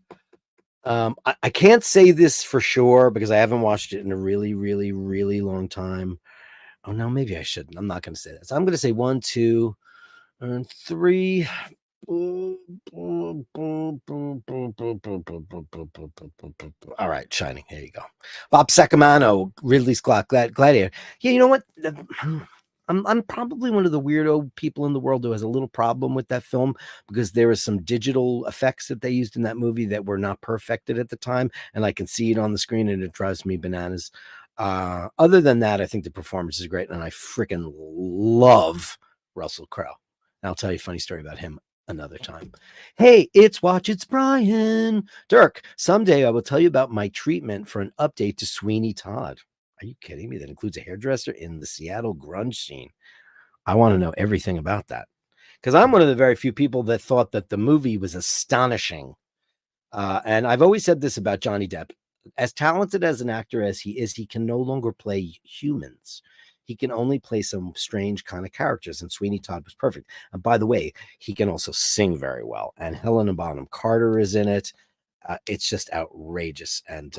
I can't say this for sure because I haven't watched it in a really, really, really long time. Oh no, maybe I shouldn't. I'm not going to say that. So I'm going to say 1, 2, and 3. All right, Shining. Here you go. Bob Sacamano, Ridley Scott, Gladiator. Yeah, you know what? I'm probably one of the weirdo people in the world who has a little problem with that film, because there are some digital effects that they used in that movie that were not perfected at the time, and I can see it on the screen, and it drives me bananas. Other than that, I think the performance is great, and I freaking love Russell Crowe. And I'll tell you a funny story about him another time. Hey, it's Brian. Dirk, someday I will tell you about my treatment for an update to Sweeney Todd. Are you kidding me? That includes a hairdresser in the Seattle grunge scene. I want to know everything about that, because I'm one of the very few people that thought that the movie was astonishing. And I've always said this about Johnny Depp. As talented as an actor as he is, he can no longer play humans. He can only play some strange kind of characters, and Sweeney Todd was perfect. And by the way, he can also sing very well. And Helena Bonham Carter is in it. It's just outrageous. And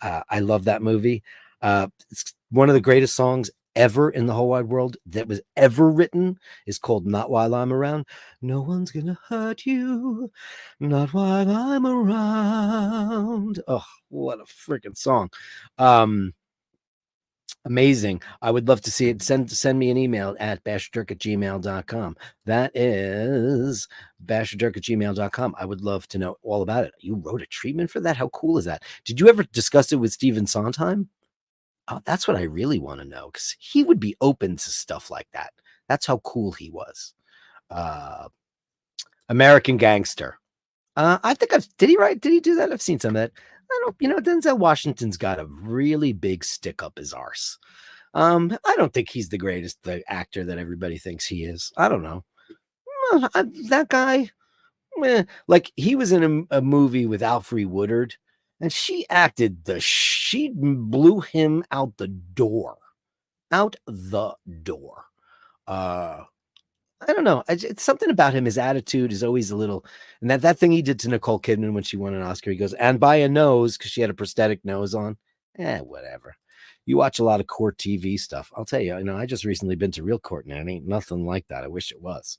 I love that movie. It's one of the greatest songs ever in the whole wide world that was ever written is called Not While I'm Around. No one's gonna hurt you, not while I'm around. Oh, what a freaking song. Amazing. I would love to see it. Send me an email at bashtardirk@gmail.com. That is bashtardirk@gmail.com. I would love to know all about it. You wrote a treatment for that? How cool is that? Did you ever discuss it with Stephen Sondheim? Oh, that's what I really want to know, because he would be open to stuff like that. That's how cool he was. American Gangster. I think did he do that? I've seen some of that. I don't, Denzel Washington's got a really big stick up his arse. I don't think he's the actor that everybody thinks he is. I don't know. That guy, like he was in a movie with Alfre Woodard, and she blew him out the door. I don't know. It's something about him. His attitude is always a little, and that thing he did to Nicole Kidman when she won an Oscar, he goes, and by a nose, because she had a prosthetic nose on. Whatever. You watch a lot of court TV stuff. I'll tell you, I just recently been to real court and it ain't nothing like that. I wish it was,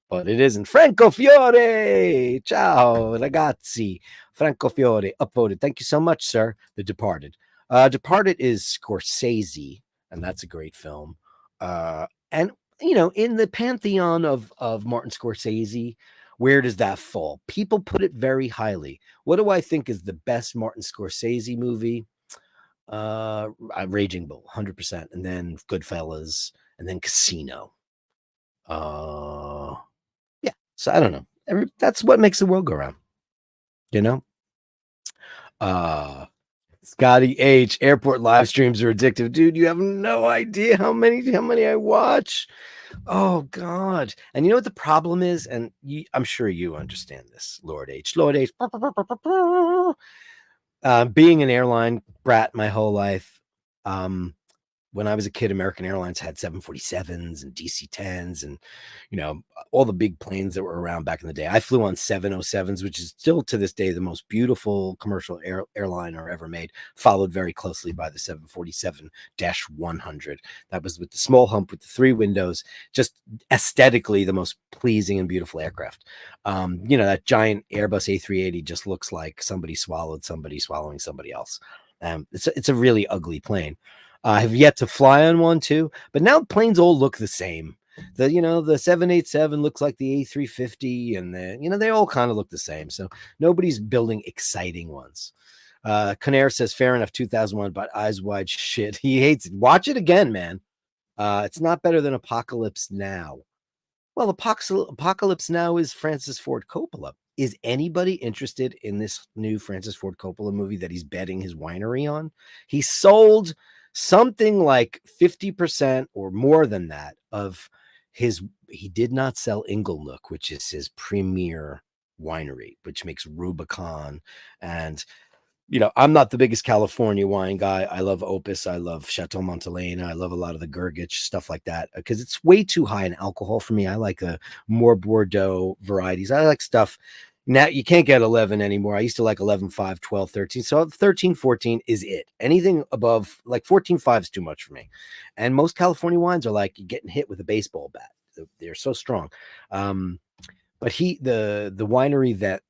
but it isn't. Franco Fiore. Ciao, ragazzi. Franco Fiore upvoted. Thank you so much, sir. The Departed. Departed is Scorsese, and that's a great film. And in the pantheon of Martin Scorsese, where does that fall? People put it very highly. What do I think is the best Martin Scorsese movie? Raging Bull, 100%, and then Goodfellas, and then Casino. Yeah. So I don't know. That's what makes the world go round. Scotty H, airport live streams are addictive. Dude, you have no idea how many I watch. Oh God. And you know what the problem is? And I'm sure you understand this, Lord H. Being an airline brat my whole life. When I was a kid, American Airlines had 747s and DC-10s and, all the big planes that were around back in the day. I flew on 707s, which is still to this day the most beautiful commercial airliner ever made, followed very closely by the 747-100. That was with the small hump with the 3 windows, just aesthetically the most pleasing and beautiful aircraft. That giant Airbus A380 just looks like somebody swallowing somebody else. It's a really ugly plane. I have yet to fly on one too, but now planes all look the same. The 787 looks like the A350, and they all kind of look the same. So nobody's building exciting ones. Conair says fair enough. 2001, but Eyes Wide shit. He hates it. Watch it again, man. It's not better than Apocalypse Now. Well, Apocalypse Now is Francis Ford Coppola. Is anybody interested in this new Francis Ford Coppola movie that he's betting his winery on? He sold something like 50% or more than that of he did not sell Inglenook, which is his premier winery, which makes Rubicon. And, I'm not the biggest California wine guy. I love Opus. I love Chateau Montelena. I love a lot of the Gergich, stuff like that, because it's way too high in alcohol for me. I like more Bordeaux varieties. I like stuff. Now you can't get 11 anymore. I used to like 11, 5, 12, 13. So 13, 14 is it. Anything above like 14, 5 is too much for me. And most California wines are like you're getting hit with a baseball bat. They're so strong. But the winery that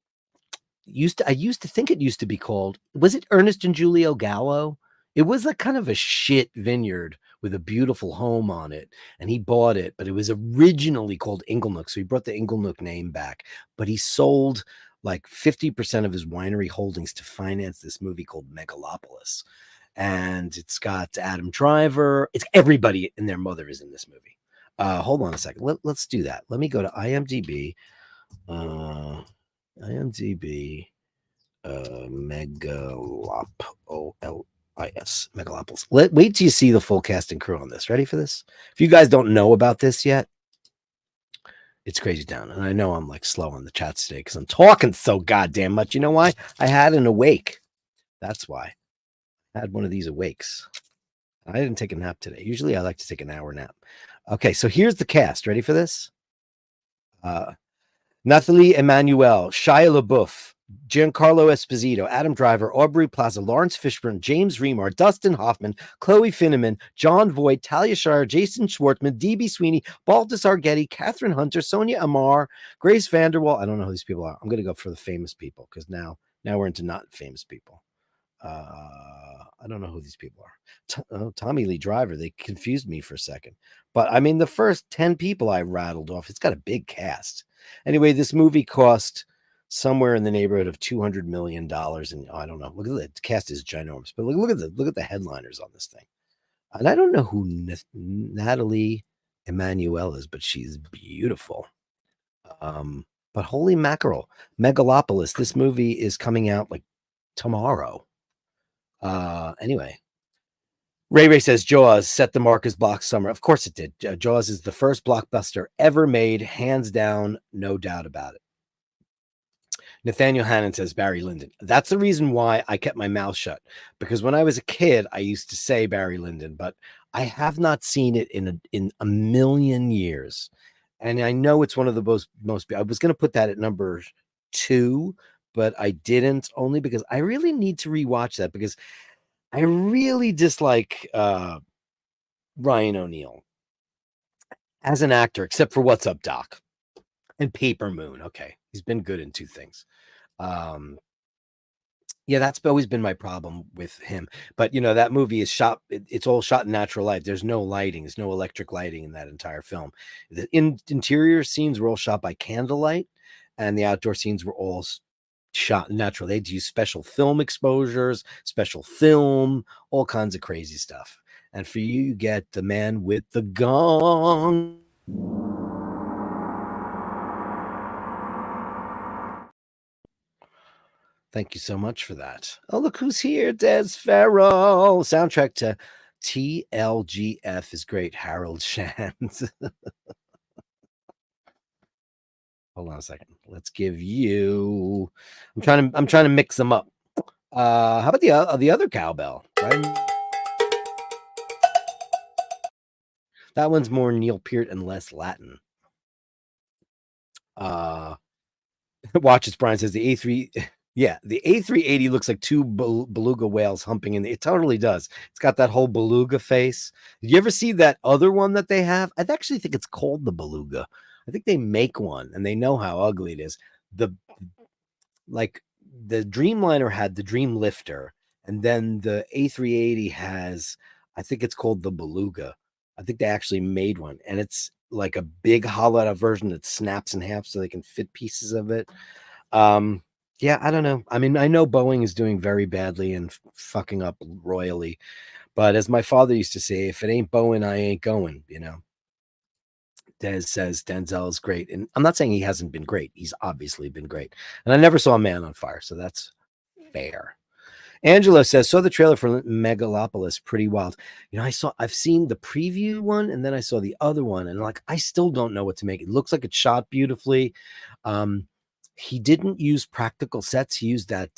I used to think it used to be called, was it Ernest and Julio Gallo? It was like kind of a shit vineyard with a beautiful home on it, and he bought it, but it was originally called Inglenook, so he brought the Inglenook name back, but he sold like 50% of his winery holdings to finance this movie called Megalopolis, and it's got Adam Driver. It's everybody and their mother is in this movie. Hold on a second. Let's do that. Let me go to IMDb. Megalopolis. Wait till you see the full cast and crew on this. Ready for this? If you guys don't know about this yet, it's crazy town. And I know I'm like slow on the chats today because I'm talking so goddamn much. You know why? I had an awake. That's why. I had one of these awakes. I didn't take a nap today. Usually I like to take an hour nap. Okay, so here's the cast. Ready for this? Nathalie Emmanuel, Shia LaBeouf, Giancarlo Esposito, Adam Driver, Aubrey Plaza, Lawrence Fishburne, James Remar, Dustin Hoffman, Chloe Finneman, John Voight, Talia Shire, Jason Schwartzman, D.B. Sweeney, Baltasar Getty, Catherine Hunter, Sonia Amar, Grace Vanderwall. I don't know who these people are. I'm going to go for the famous people because now we're into not famous people. I don't know who these people are. Tommy Lee Driver. They confused me for a second. But I mean, the first 10 people I rattled off, it's got a big cast. Anyway, this movie cost somewhere in the neighborhood of $200 million. And I don't know. Look at the cast is ginormous. But look at the headliners on this thing. And I don't know who Natalie Emmanuel is, but she's beautiful. But holy mackerel, Megalopolis. This movie is coming out like tomorrow. Anyway, Ray says Jaws set the mark as block summer. Of course it did. Jaws is the first blockbuster ever made, hands down, no doubt about it. Nathaniel Hannon says Barry Lyndon. That's the reason why I kept my mouth shut, because when I was a kid, I used to say Barry Lyndon, but I have not seen it in a million years. And I know it's one of the most I was going to put that at number 2, but I didn't, only because I really need to rewatch that, because I really dislike Ryan O'Neal as an actor, except for What's Up, Doc and Paper Moon. Okay, he's been good in two things. Yeah, that's always been my problem with him. But that movie is shot. It's all shot in natural light. There's no lighting. There's no electric lighting in that entire film. The interior scenes were all shot by candlelight, and the outdoor scenes were all shot natural. They'd use special film exposures, special film, all kinds of crazy stuff. And for you get the man with the gong. Thank you so much for that. Oh, look who's here. Des Farrell. Soundtrack to TLGF is great. Harold Shand. Hold on a second. Let's give you. I'm trying to mix them up. How about the other cowbell? Right? That one's more Neil Peart and less Latin. Watch as Brian says the A3. Yeah, the A380 looks like two beluga whales humping in it totally does. It's got that whole beluga face. Did you ever see that other one that they have? I actually think it's called the beluga. I think they make one and they know how ugly it is. The Dreamliner had the Dreamlifter, and then the A380 has, I think it's called the beluga. I think they actually made one, and it's like a big hollowed out version that snaps in half so they can fit pieces of it. Yeah, I don't know. I mean, I know Boeing is doing very badly and fucking up royally, but as my father used to say, if it ain't Boeing, I ain't going, Des says Denzel is great. And I'm not saying he hasn't been great. He's obviously been great. And I never saw a Man on Fire, so that's fair. Angela says, saw the trailer for Megalopolis, pretty wild. I've seen the preview one, and then I saw the other one, and I still don't know what to make. It looks like it's shot beautifully. He didn't use practical sets. He used that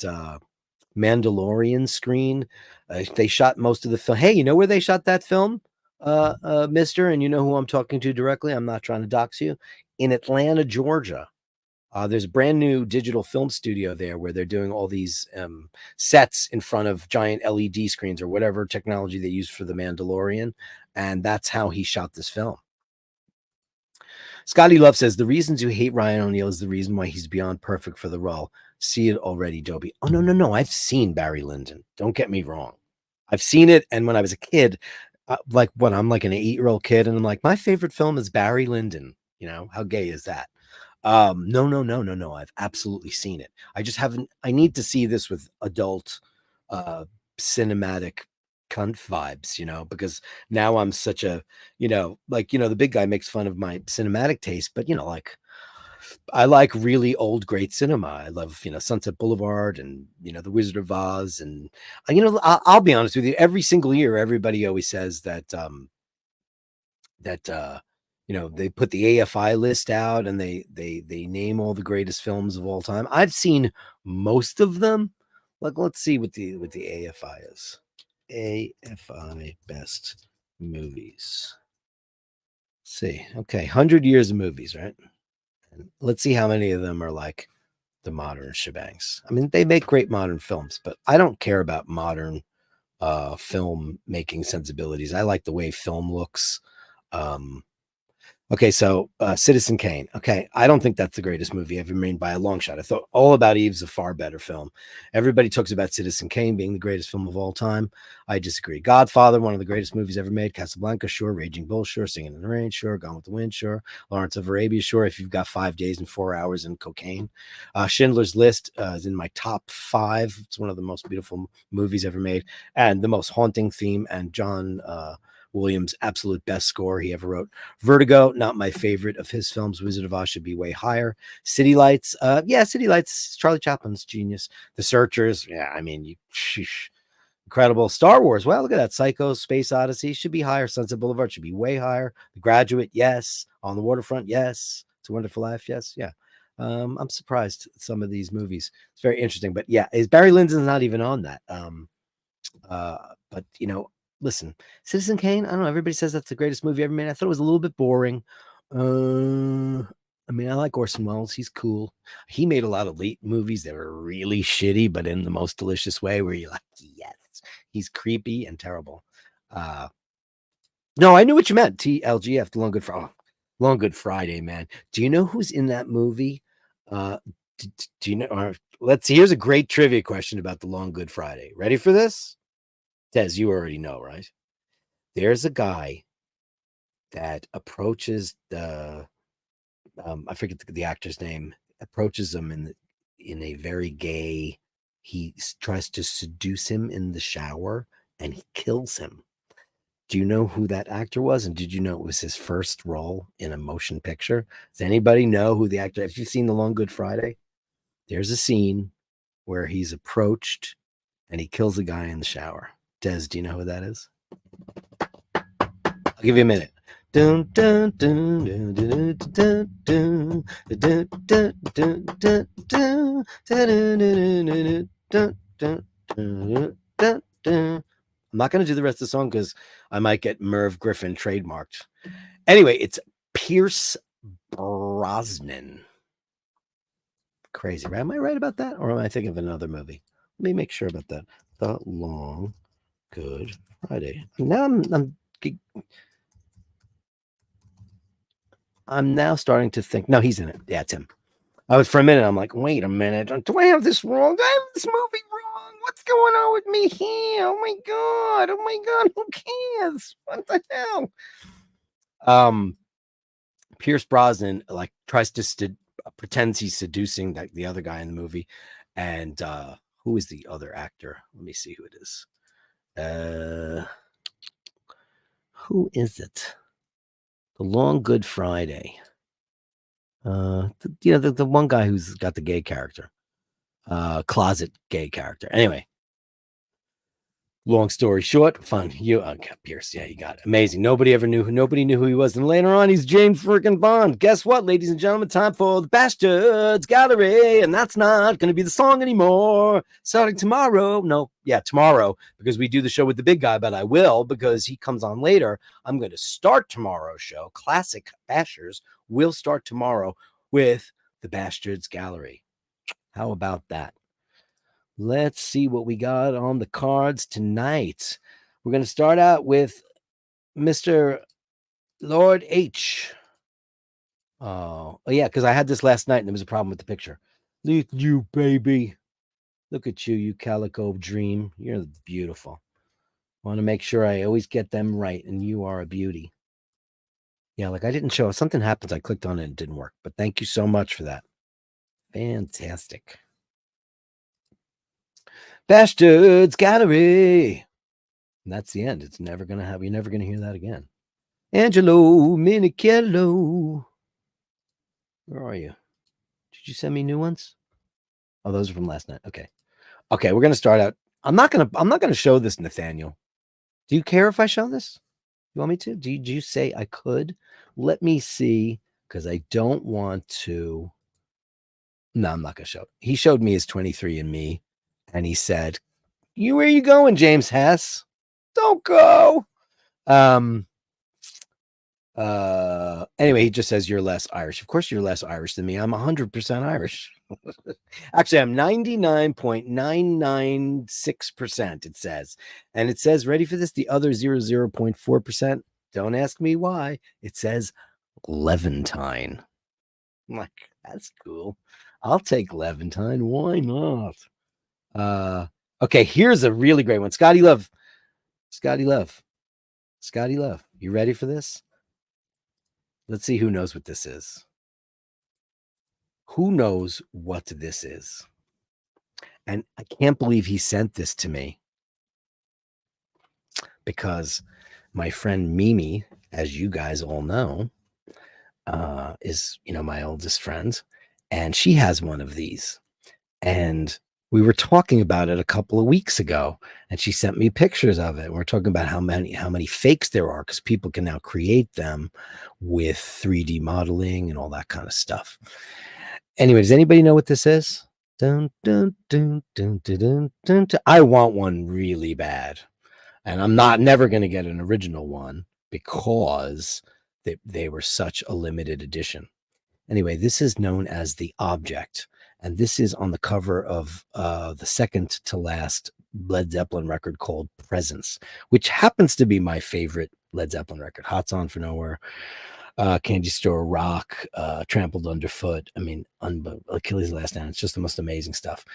Mandalorian screen. They shot most of the film. Hey, you know where they shot that film, mister? And you know who I'm talking to directly? I'm not trying to dox you. In Atlanta, Georgia. There's a brand new digital film studio there where they're doing all these sets in front of giant LED screens or whatever technology they use for the Mandalorian. And that's how he shot this film. Scotty Love says, the reasons you hate Ryan O'Neal is the reason why he's beyond perfect for the role. See it already, Dobie. Oh, no. I've seen Barry Lyndon. Don't get me wrong. I've seen it. And when I was a kid, I'm like an 8-year-old kid. And I'm like, my favorite film is Barry Lyndon. How gay is that? No. I've absolutely seen it. I just haven't. I need to see this with adult cinematic cunt vibes, because now I'm such a, the big guy makes fun of my cinematic taste, but I like really old, great cinema. I love, Sunset Boulevard and, The Wizard of Oz. And, I'll be honest with you, every single year, everybody always says that, they put the AFI list out and they name all the greatest films of all time. I've seen most of them. Let's see what the AFI is. AFI best movies. Let's see. Okay, 100 years of movies, right? And let's see how many of them are like the modern shebangs. I mean, they make great modern films, but I don't care about modern film making sensibilities. I like the way film looks. Okay, so Citizen Kane. Okay, I don't think that's the greatest movie ever made by a long shot. I thought All About Eve's a far better film. Everybody talks about Citizen Kane being the greatest film of all time. I disagree. Godfather, one of the greatest movies ever made. Casablanca, sure. Raging Bull, sure. Singing in the Rain, sure. Gone with the Wind, sure. Lawrence of Arabia, sure. If you've got 5 days and 4 hours in cocaine. Schindler's List is in my top 5. It's one of the most beautiful movies ever made. And the most haunting theme, and John Williams' absolute best score he ever wrote. Vertigo, not my favorite of his films. Wizard of Oz should be way higher. City Lights, City Lights, Charlie Chaplin's genius. The Searchers, incredible. Star Wars, well, look at that. Psycho, Space Odyssey should be higher. Sunset Boulevard should be way higher. The Graduate, yes. On the Waterfront, yes. It's a Wonderful Life, yes. Yeah. I'm surprised at some of these movies. It's very interesting, but yeah, is Barry Lyndon's not even on that. But listen, Citizen Kane, I don't know. Everybody says that's the greatest movie ever made. I thought it was a little bit boring. I mean, I like Orson Welles. He's cool. He made a lot of late movies that were really shitty, but in the most delicious way where you're like, yes, He's creepy and terrible. No, I knew what you meant. TLGF, the Long Good Friday, man. Do you know who's in that movie? Do you know? Let's see. Here's a great trivia question about the Long Good Friday. Ready for this? Des, you already know, right? There's a guy that approaches the I forget the actor's name, approaches him in a very gay, he tries to seduce him in the shower and he kills him. Do you know who that actor was? And did you know it was his first role in a motion picture? Does anybody know who the actor? Have you seen The Long Good Friday? There's a scene where he's approached and he kills a guy in the shower. Des, do you know who that is? I'll give you a minute. Dun, dun, dun, dun, dun, dun, dun, dun, dun, dun, dun, dun, dun, dun, dun, dun. I'm not going to do the rest of the song because I might get Merv Griffin trademarked. Anyway, it's Pierce Brosnan. Crazy, right? Am I right about that? Or am I thinking of another movie? Let me make sure about that. The Long Good Friday. Now I'm now starting to think. No, he's in it. Yeah, it's him. I was for a minute. I'm like, wait a minute. Do I have this wrong? Do I have this movie wrong? What's going on with me here? Oh my god! Oh my god! Who cares? What the hell? Pierce Brosnan like tries to pretends he's seducing the other guy in the movie, and who is the other actor? Let me see who it is. Who is it? The Long Good Friday. The one guy who's got the gay character, closet gay character. Anyway, long story short, fun. Pierce, yeah, you got it. Amazing. Nobody knew who he was. And later on, he's James freaking Bond. Guess what, ladies and gentlemen? Time for the Bashtards Gallery, and that's not going to be the song anymore. Starting tomorrow. Tomorrow, because we do the show with the big guy, but I will because he comes on later. I'm going to start tomorrow's show. Classic Bashers will start tomorrow with the Bashtards Gallery. How about that? Let's see what we got on the cards tonight. We're going to start out with Mr. Lord H. Oh yeah, because I had this last night and there was a problem with the picture. Look at you, baby. Look at you, you calico dream. You're beautiful. Want to make sure I always get them right, and you are a beauty. Yeah, like I didn't show. Something happens. I clicked on it and it didn't work. But thank you so much for that. Fantastic. Bashtards Gallery. And that's the end. It's never going to have. You're never going to hear that again. Angelo Minichello. Where are you? Did you send me new ones? Oh, those are from last night. Okay. Okay, we're going to start out. I'm not going to show this, Nathaniel. Do you care if I show this? You want me to? Do you say I could? Let me see, because I don't want to. No, I'm not going to show it. He showed me his 23andMe, and he said, where are you going, James Hess? Don't go. Anyway, he just says you're less Irish. Of course, you're less Irish than me. I'm 100% Irish. Actually, I'm 99.996%, it says. And it says, ready for this? The other 0.4%. Don't ask me why. It says Levantine. I'm like, that's cool. I'll take Levantine. Why not? Okay, here's a really great one. Scotty Love. You ready for this? Let's see who knows what this is. Who knows what this is? And I can't believe he sent this to me, because my friend Mimi, as you guys all know, is, my oldest friend, and she has one of these. And we were talking about it a couple of weeks ago, and she sent me pictures of it. We're talking about how many fakes there are, because people can now create them with 3D modeling and all that kind of stuff. Anyway, does anybody know what this is? Dun, dun, dun, dun, dun, dun, dun, dun. I want one really bad, and I'm never going to get an original one because they were such a limited edition. Anyway, this is known as the Object. And this is on the cover of the second to last Led Zeppelin record called Presence, which happens to be my favorite Led Zeppelin record. Hot's On for Nowhere, Candy Store Rock, Trampled Underfoot. I mean, Achilles' Last Stand. It's just the most amazing stuff.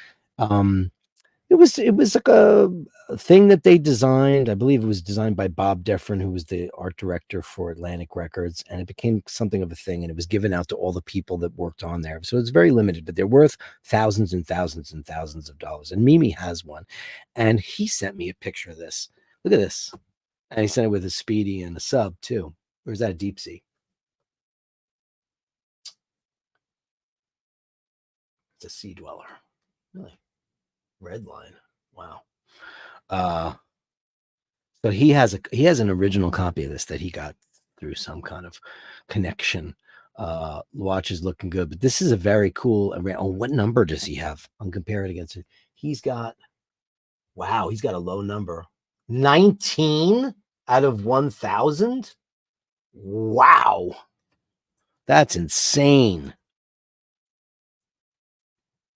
It was like a thing that they designed. I believe it was designed by Bob Deffrin, who was the art director for Atlantic Records, and it became something of a thing. And it was given out to all the people that worked on there. So it's very limited, but they're worth thousands and thousands and thousands of dollars. And Mimi has one, and he sent me a picture of this. Look at this, and he sent it with a Speedy and a sub too. Or is that a Deep Sea? It's a Sea Dweller, really. Red line. Wow. So he has an original copy of this that he got through some kind of connection. Watch is looking good, but this is a very cool. Oh, what number does he have? I'll compare it against it. He's got a low number. 19 out of 1,000. Wow. That's insane.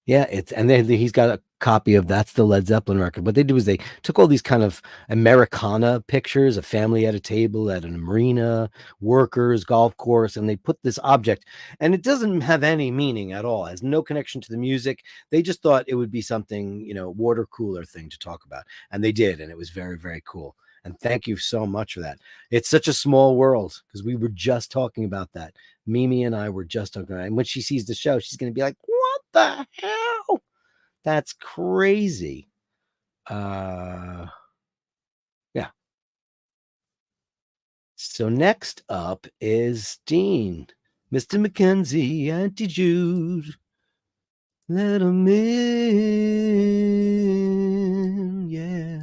Yeah, and then he's got a copy of that's the Led Zeppelin record. What they do is they took all these kind of Americana pictures, a family at a table at a marina, workers, golf course, and they put this object, and it doesn't have any meaning at all. It has no connection to the music. They just thought it would be something, water cooler thing to talk about, and they did, and it was very, very cool. And thank you so much for that. It's such a small world because we were just talking about that. Mimi and I were just talking about it. And when she sees the show, she's going to be like, what the hell? That's crazy. Yeah. So next up is Dean, Mr. Mackenzie, Auntie Jude. Let him in. Yeah.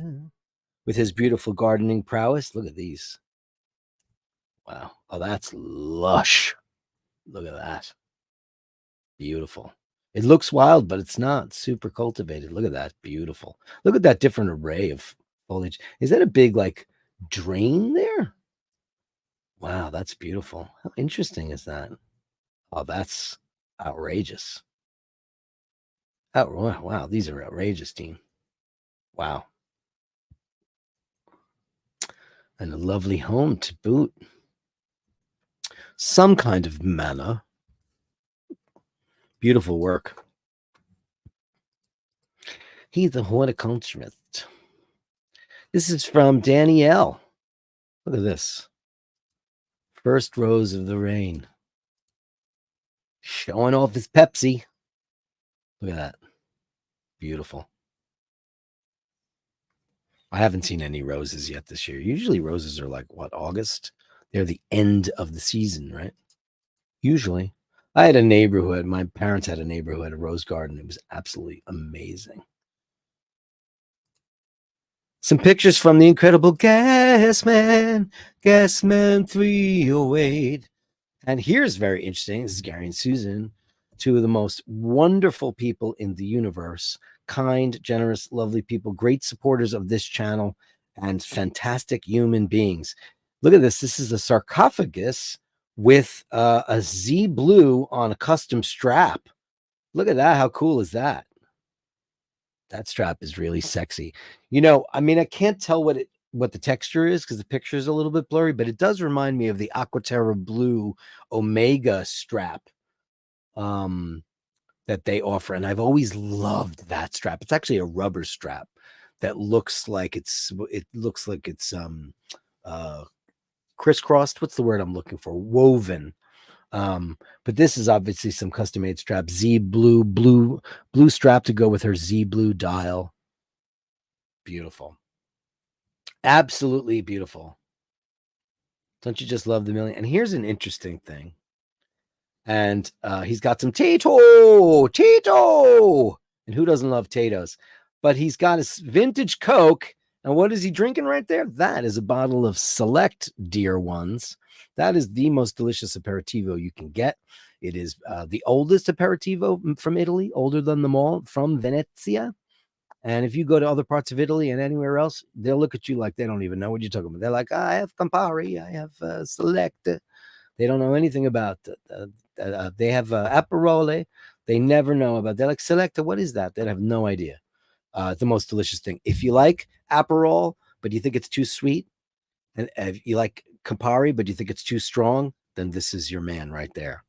With his beautiful gardening prowess. Look at these. Wow. Oh, that's lush. Look at that. Beautiful. It looks wild, but it's not super cultivated. Look at that. Beautiful. Look at that different array of foliage. Is that a big, drain there? Wow, that's beautiful. How interesting is that? Oh, that's outrageous. Oh, wow. These are outrageous, Dean. Wow. And a lovely home to boot. Some kind of manna. Beautiful work. He's a horticulturist. This is from Danielle. Look at this. First Rose of the Rain. Showing off his Pepsi. Look at that. Beautiful. I haven't seen any roses yet this year. Usually roses are August? They're the end of the season, right? Usually. I had a neighborhood. My parents had a neighborhood, a rose garden. It was absolutely amazing. Some pictures from the incredible Gasman 308. And here's very interesting. This is Gary and Susan, two of the most wonderful people in the universe. Kind, generous, lovely people, great supporters of this channel, and fantastic human beings. Look at this. This is a sarcophagus with a Z blue on a custom strap. Look at that. How cool is that? That strap is really sexy. I can't tell what the texture is because the picture is a little bit blurry, but it does remind me of the Aquaterra Blue Omega strap that they offer. And I've always loved that strap. It's actually a rubber strap that looks like it's crisscrossed. What's the word I'm looking for? Woven. But this is obviously some custom made strap. Z blue strap to go with her Z blue dial. Beautiful. Absolutely beautiful. Don't you just love the million? And here's an interesting thing. And he's got some Tato. And who doesn't love Tato's? But he's got his vintage Coke. And what is he drinking right there? That is a bottle of Select Dear Ones. That is the most delicious aperitivo you can get. It is the oldest aperitivo from Italy, older than them all, from Venezia. And if you go to other parts of Italy and anywhere else, they'll look at you like they don't even know what you're talking about. They're like, I have Campari, I have Select. They don't know anything about it. They have Aperole. They never know about. They're like, Selecta, what is that? They have no idea. The most delicious thing. If you like Aperol, but you think it's too sweet, and if you like Campari, but you think it's too strong, then this is your man right there.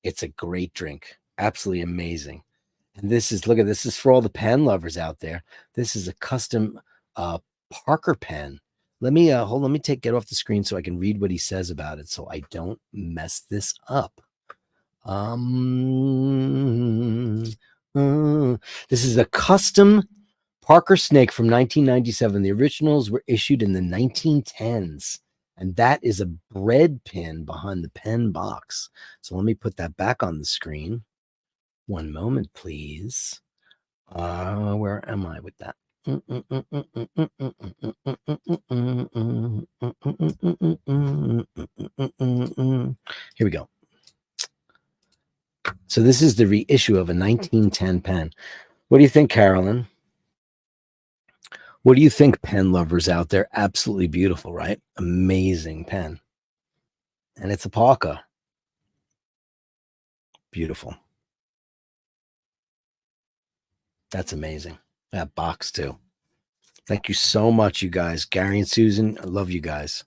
It's a great drink. Absolutely amazing. And this is, look at this, is for all the pen lovers out there. This is a custom Parker pen. Let me hold, let me get off the screen so I can read what he says about it so I don't mess this up. This is a custom Parker Snake from 1997. The originals were issued in the 1910s. And that is a bread pin behind the pen box. So let me put that back on the screen. One moment, please. Where am I with that? Here we go. So this is the reissue of a 1910 pen. What do you think, Carolyn? What do you think, pen lovers out there? Absolutely beautiful, right? Amazing pen. And it's a Parker. Beautiful. That's amazing. That box too. Thank you so much, you guys. Gary and Susan, I love you guys.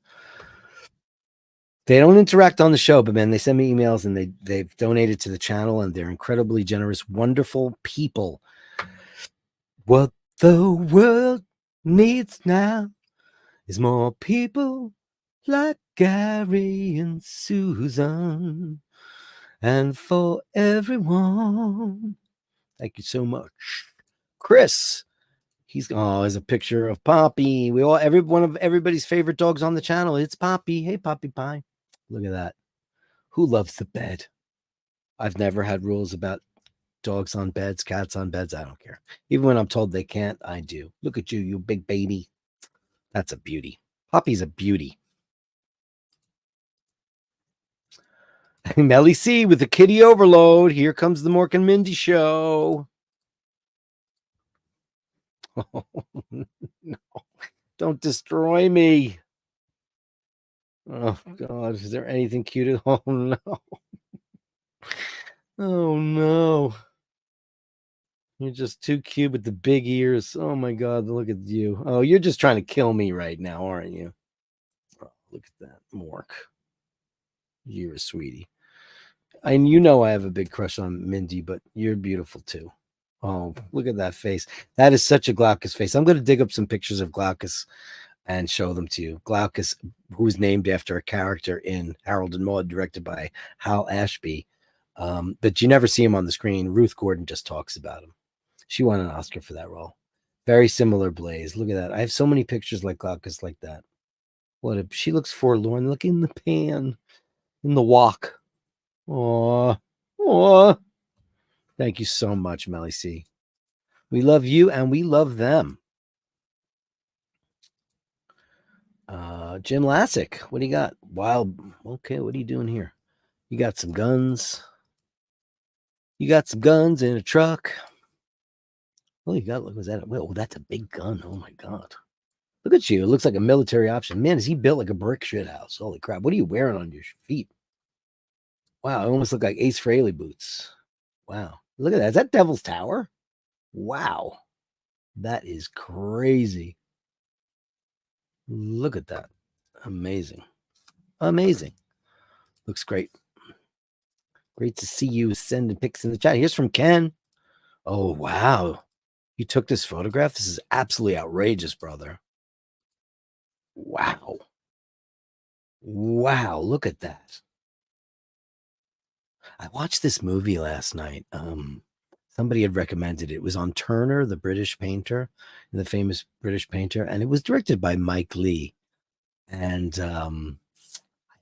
They don't interact on the show, but man, they send me emails and they've donated to the channel, and they're incredibly generous, wonderful people. What the world needs now is more people like Gary and Susan, and for everyone. Thank you so much. Chris, there's a picture of Poppy. Every one of everybody's favorite dogs on the channel. It's Poppy. Hey, Poppy Pie. Look at that. Who loves the bed? I've never had rules about dogs on beds, cats on beds. I don't care. Even when I'm told they can't, I do. Look at you, you big baby. That's a beauty. Poppy's a beauty. Melly C with the kitty overload. Here comes the Mork and Mindy show. Oh, no. Don't destroy me. Oh, God. Is there anything cute? Oh, no. Oh, no. You're just too cute with the big ears. Oh, my God. Look at you. Oh, you're just trying to kill me right now, aren't you? Oh, look at that, Mork. You're a sweetie. And you know I have a big crush on Mindy, but you're beautiful, too. Oh, look at that face. That is such a Glaucus face. I'm going to dig up some pictures of Glaucus and show them to you. Glaucus, who's named after a character in Harold and Maude, directed by Hal Ashby. But you never see him on the screen. Ruth Gordon just talks about him. She won an Oscar for that role. Very similar blaze. Look at that. I have so many pictures like Glaucus like that. She looks forlorn. Look in the pan. In the walk. Aw. Aw. Thank you so much, Melly C. We love you and we love them. Jim Lassick, what do you got? Wild. Okay, what are you doing here? You got some guns. You got some guns in a truck. Oh, you got, look, was that? Oh, that's a big gun. Oh my God. Look at you. It looks like a military option. Man, is he built like a brick shit house? Holy crap. What are you wearing on your feet? Wow, it almost look like Ace Frehley boots. Wow. Look at that. Is that Devil's Tower? Wow. That is crazy. Look at that. Amazing. Amazing. Looks great. Great to see you sending pics in the chat. Here's from Ken. Oh, wow. You took this photograph? This is absolutely outrageous, brother. Wow. Wow. Look at that. I watched this movie last night. Somebody had recommended it. It was on Turner, the British painter, the famous British painter, and it was directed by Mike Leigh. And I don't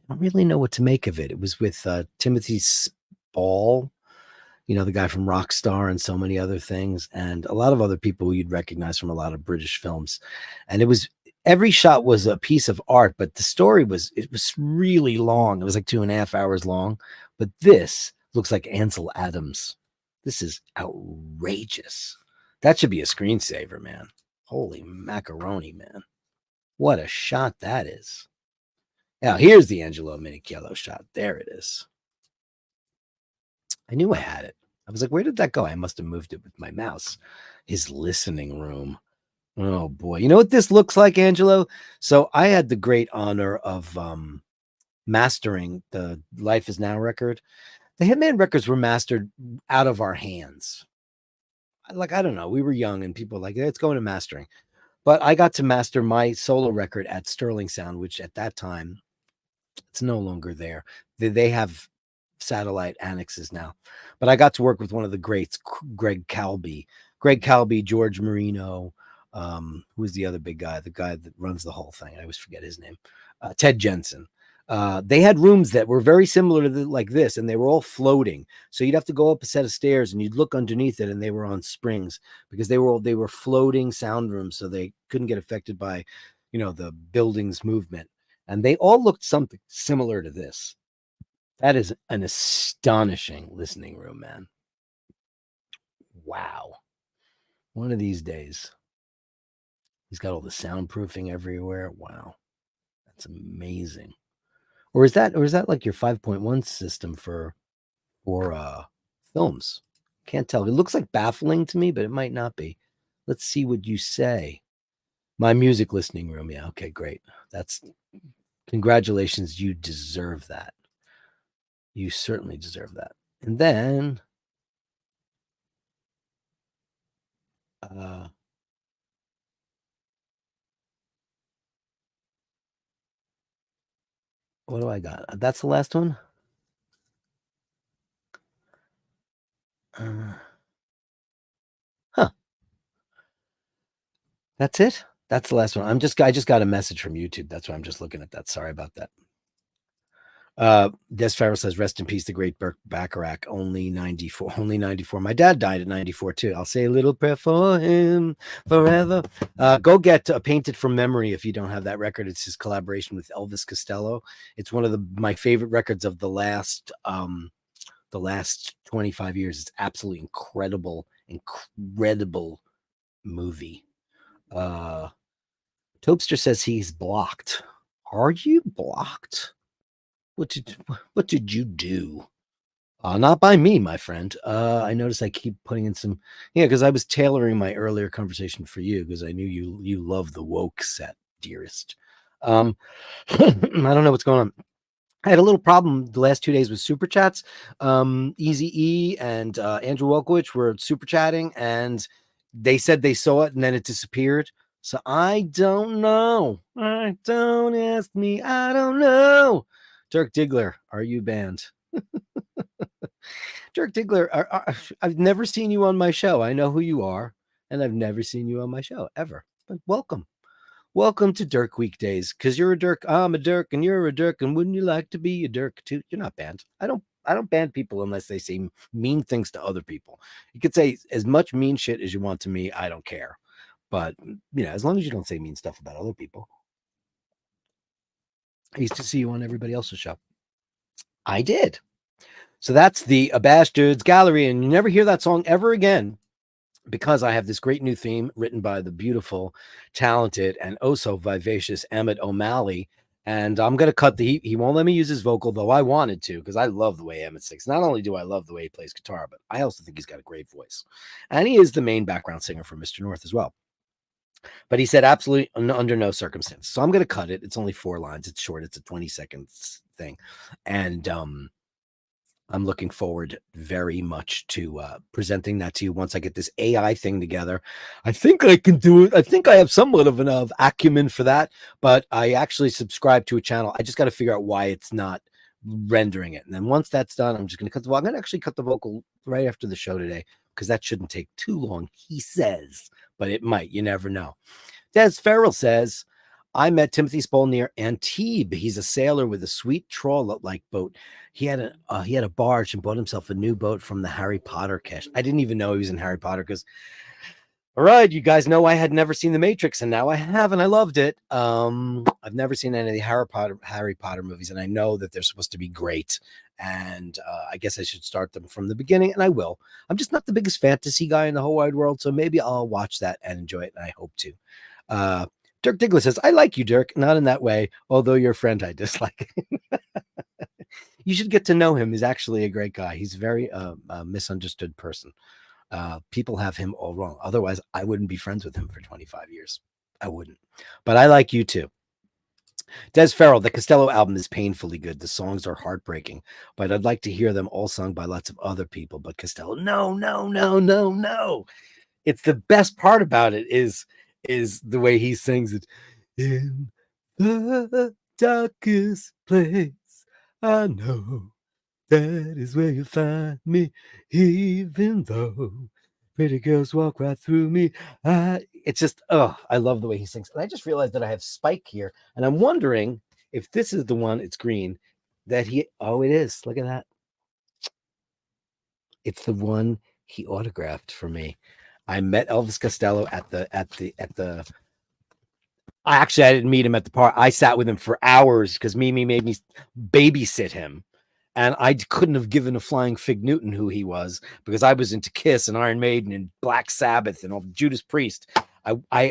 really know what to make of it. It was with Timothy Spall, you know, the guy from Rockstar and so many other things, and a lot of other people you'd recognize from a lot of British films. And it was, every shot was a piece of art, but the story was really long. It was like 2.5 hours long. But this looks like Ansel Adams. This is outrageous. That should be a screensaver, man. Holy macaroni, man. What a shot that is. Now, here's the Angelo Minichello shot. There it is. I knew I had it. I was like, where did that go? I must have moved it with my mouse. His listening room. Oh boy. You know what this looks like, Angelo? So I had the great honor of mastering the Life Is Now record. The Hitman records were mastered out of our hands. Like, I don't know. We were young and people were like, it's going to mastering. But I got to master my solo record at Sterling Sound, which at that time, it's no longer there. They have satellite annexes now. But I got to work with one of the greats, Greg Calby, George Marino. Who's the other big guy? The guy that runs the whole thing. I always forget his name. Ted Jensen. They had rooms that were very similar to like this, and they were all floating. So you'd have to go up a set of stairs, and you'd look underneath it, and they were on springs because they were floating sound rooms, so they couldn't get affected by, the building's movement. And they all looked something similar to this. That is an astonishing listening room, man. Wow. One of these days. He's got all the soundproofing everywhere. Wow. That's amazing. Or is that like your 5.1 system for films? Can't tell. It looks like baffling to me, but it might not be. Let's see what you say. My music listening room. Yeah, okay, great. That's congratulations. You deserve that. You certainly deserve that. And then what do I got? That's the last one. That's it. That's the last one. I just got a message from YouTube. That's why I'm just looking at that. Sorry about that. Des Farrell says, rest in peace, the great Burt Bacharach, only 94. My dad died at 94 too. I'll say a little prayer for him forever. Go get Painted from Memory if you don't have that record. It's his collaboration with Elvis Costello. It's one of my favorite records of the last 25 years. It's absolutely incredible movie. Topster says he's blocked. Are you blocked? What did you do? Not by me, my friend. I noticed I keep putting in some, because I was tailoring my earlier conversation for you because I knew you love the woke set, dearest. I don't know what's going on. I had a little problem the last 2 days with super chats. Easy E and Andrew Wolkowicz were super chatting, and they said they saw it and then it disappeared. So I don't know. Don't ask me. I don't know. Dirk Diggler, are you banned? Dirk Diggler, I've never seen you on my show. I know who you are, and I've never seen you on my show ever. But welcome. Welcome to Dirk Weekdays, because you're a Dirk, I'm a Dirk, and you're a Dirk, and wouldn't you like to be a Dirk too? You're not banned. I don't ban people unless they say mean things to other people. You could say as much mean shit as you want to me. I don't care. But, as long as you don't say mean stuff about other people. I used to see you on everybody else's show. I did. So that's the Bashtards Gallery, and you never hear that song ever again because I have this great new theme written by the beautiful, talented, and oh so vivacious Emmett O'Malley. And I'm going to cut he won't let me use his vocal, though I wanted to, because I love the way Emmett sings. Not only do I love the way he plays guitar, but I also think he's got a great voice. And he is the main background singer for Mr. North as well. But he said absolutely under no circumstance. So I'm going to cut it. It's only 4 lines. It's short. It's a 20-second thing. And I'm looking forward very much to presenting that to you once I get this AI thing together. I think I can do it. I think I have somewhat of an acumen for that, but I actually subscribe to a channel. I just got to figure out why it's not rendering it. And then once that's done, I'm just going to cut the vocal. I'm going to actually cut the vocal right after the show today because that shouldn't take too long, he says, but it might. You never know. Des Farrell says, I met Timothy Spall near Antibes. He's a sailor with a sweet trawl-like boat. He had a barge and bought himself a new boat from the Harry Potter cache. I didn't even know he was in Harry Potter because, all right, you guys know I had never seen The Matrix, and now I have, and I loved it. I've never seen any of the Harry Potter movies, and I know that they're supposed to be great. And I guess I should start them from the beginning, and I will. I'm just not the biggest fantasy guy in the whole wide world, so maybe I'll watch that and enjoy it, and I hope to. Dirk Diggler says, I like you, Dirk. Not in that way, although your friend I dislike. You should get to know him. He's actually a great guy. He's a very misunderstood person. People have him all wrong. Otherwise, I wouldn't be friends with him for 25 years. I wouldn't. But I like you too. Des Farrell, the Costello album is painfully good. The songs are heartbreaking, but I'd like to hear them all sung by lots of other people. But Costello, no, no, no, no, no. It's the best part about it is the way he sings it. In the darkest place, I know that is where you find me, even though pretty girls walk right through me. It's just, I love the way he sings. And I just realized that I have Spike here, and I'm wondering if this is the one, it's green, that it is. Look at that. It's the one he autographed for me. I met Elvis Costello at the I didn't meet him at the park. I sat with him for hours because Mimi made me babysit him. And I couldn't have given a flying fig Newton who he was because I was into Kiss and Iron Maiden and Black Sabbath and all Judas Priest.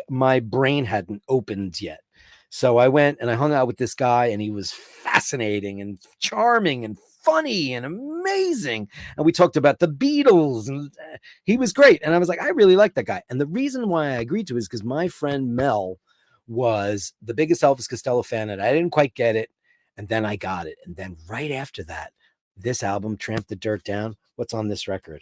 My brain hadn't opened yet. So I went and I hung out with this guy, and he was fascinating and charming and funny and amazing. And we talked about the Beatles, and he was great. And I was like, I really like that guy. And the reason why I agreed to is because my friend Mel was the biggest Elvis Costello fan, and I didn't quite get it. And then I got it. And then right after that, this album, Tramp the Dirt Down. What's on this record?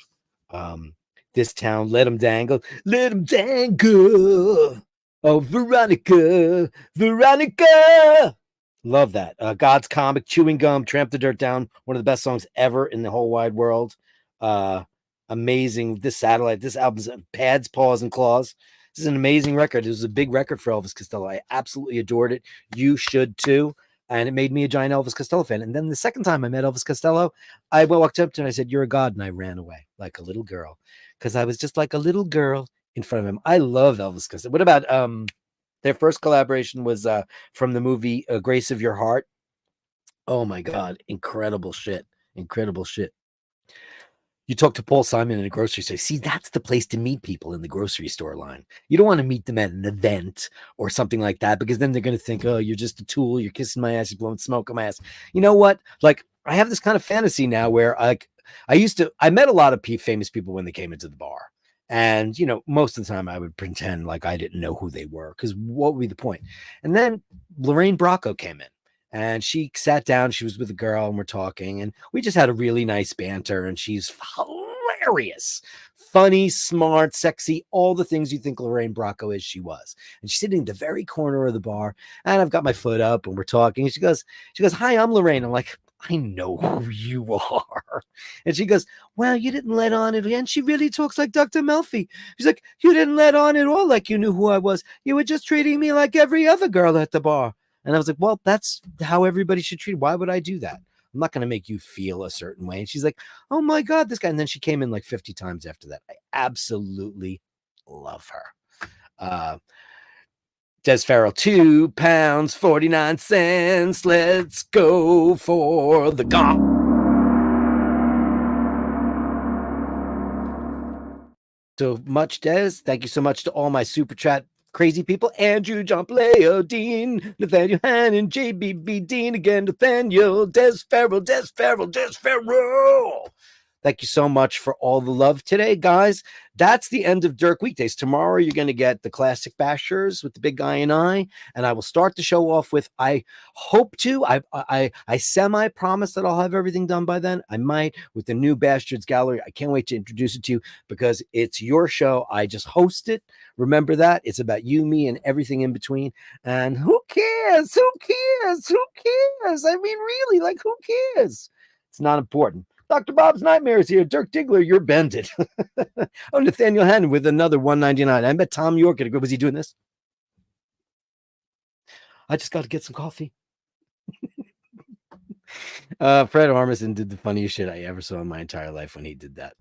This Town, Let 'Em Dangle. Let 'Em Dangle. Oh, Veronica. Veronica. Love that. God's Comic, Chewing Gum, Tramp the Dirt Down. One of the best songs ever in the whole wide world. Amazing. This Satellite. This album's Pads, Paws, and Claws. This is an amazing record. It was a big record for Elvis Costello. I absolutely adored it. You should too. And it made me a giant Elvis Costello fan. And then the second time I met Elvis Costello, I walked up to him and I said, "You're a god." And I ran away like a little girl because I was just like a little girl in front of him. I love Elvis Costello. What about their first collaboration was from the movie Grace of Your Heart. Oh my God. Incredible shit. Incredible shit. You talk to Paul Simon in a grocery store. See, that's the place to meet people, in the grocery store line. You don't want to meet them at an event or something like that, because then they're going to think, oh, you're just a tool. You're kissing my ass. You're blowing smoke on my ass. You know what? Like, I have this kind of fantasy now where I met a lot of famous people when they came into the bar. And, you know, most of the time I would pretend like I didn't know who they were, because what would be the point? And then Lorraine Bracco came in. And she sat down, she was with a girl, and we're talking, and we just had a really nice banter, and she's hilarious, funny, smart, sexy, all the things you think Lorraine Bracco is, she was. And she's sitting in the very corner of the bar, and I've got my foot up, and we're talking, and she goes, "Hi, I'm Lorraine." I'm like, "I know who you are." And she goes, "Well, you didn't let on it." And she really talks like Dr. Melfi. She's like, "You didn't let on at all like you knew who I was. You were just treating me like every other girl at the bar." And I was like, well, that's how everybody should treat. Why would I do that? I'm not going to make you feel a certain way. And she's like, "Oh my God, this guy." And then she came in like 50 times after that. I absolutely love her. Des Farrell, £2, 49 cents. Let's go for the gong. So much, Des. Thank you so much to all my super chat crazy people: Andrew, John Playo, Dean, Nathaniel Hannon, JBB Dean again, Nathaniel, Des Farrell. Thank you so much for all the love today, guys. That's the end of Dirk Weekdays. Tomorrow, you're going to get the classic Bashers with the big guy and I will start the show off with, I hope to, I semi-promise that I'll have everything done by then. I might, with the new Bashtards Gallery. I can't wait to introduce it to you, because it's your show. I just host it. Remember that. It's about you, me, and everything in between. And who cares? Who cares? Who cares? I mean, really, like, who cares? It's not important. Dr. Bob's Nightmares here. Dirk Diggler, you're bended. Oh, Nathaniel Hannon with another $1.99. I met Tom York at a group. Was he doing this? I just got to get some coffee. Fred Armisen did the funniest shit I ever saw in my entire life when he did that.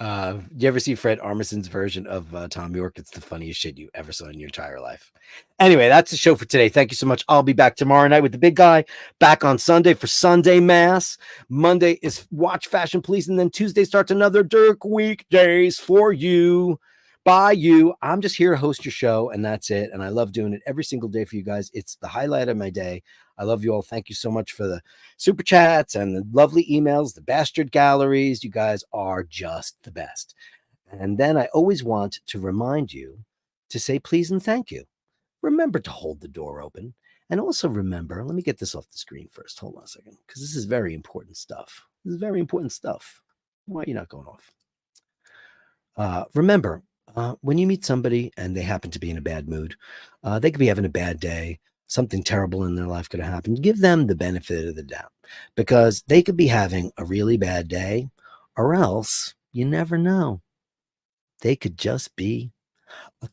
You ever see Fred Armisen's version of Tom York? It's the funniest shit you ever saw in your entire life. Anyway, that's the show for today. Thank you so much. I'll be back tomorrow night with the big guy, back on Sunday for Sunday Mass. Monday is Watch Fashion Police, and then Tuesday starts another Dirk Weekdays for you. by you. I'm just here to host your show, and that's it. And I love doing it every single day for you guys. It's the highlight of my day. I love you all. Thank you so much for the super chats and the lovely emails, the Bastard Galleries. You guys are just the best. And then I always want to remind you to say please and thank you. Remember to hold the door open. And also remember, let me get this off the screen first. Hold on a second, because this is very important stuff. This is very important stuff. Why are you not going off? Remember, when you meet somebody and they happen to be in a bad mood, they could be having a bad day, something terrible in their life could have happened. Give them the benefit of the doubt, because they could be having a really bad day, or else you never know. They could just be a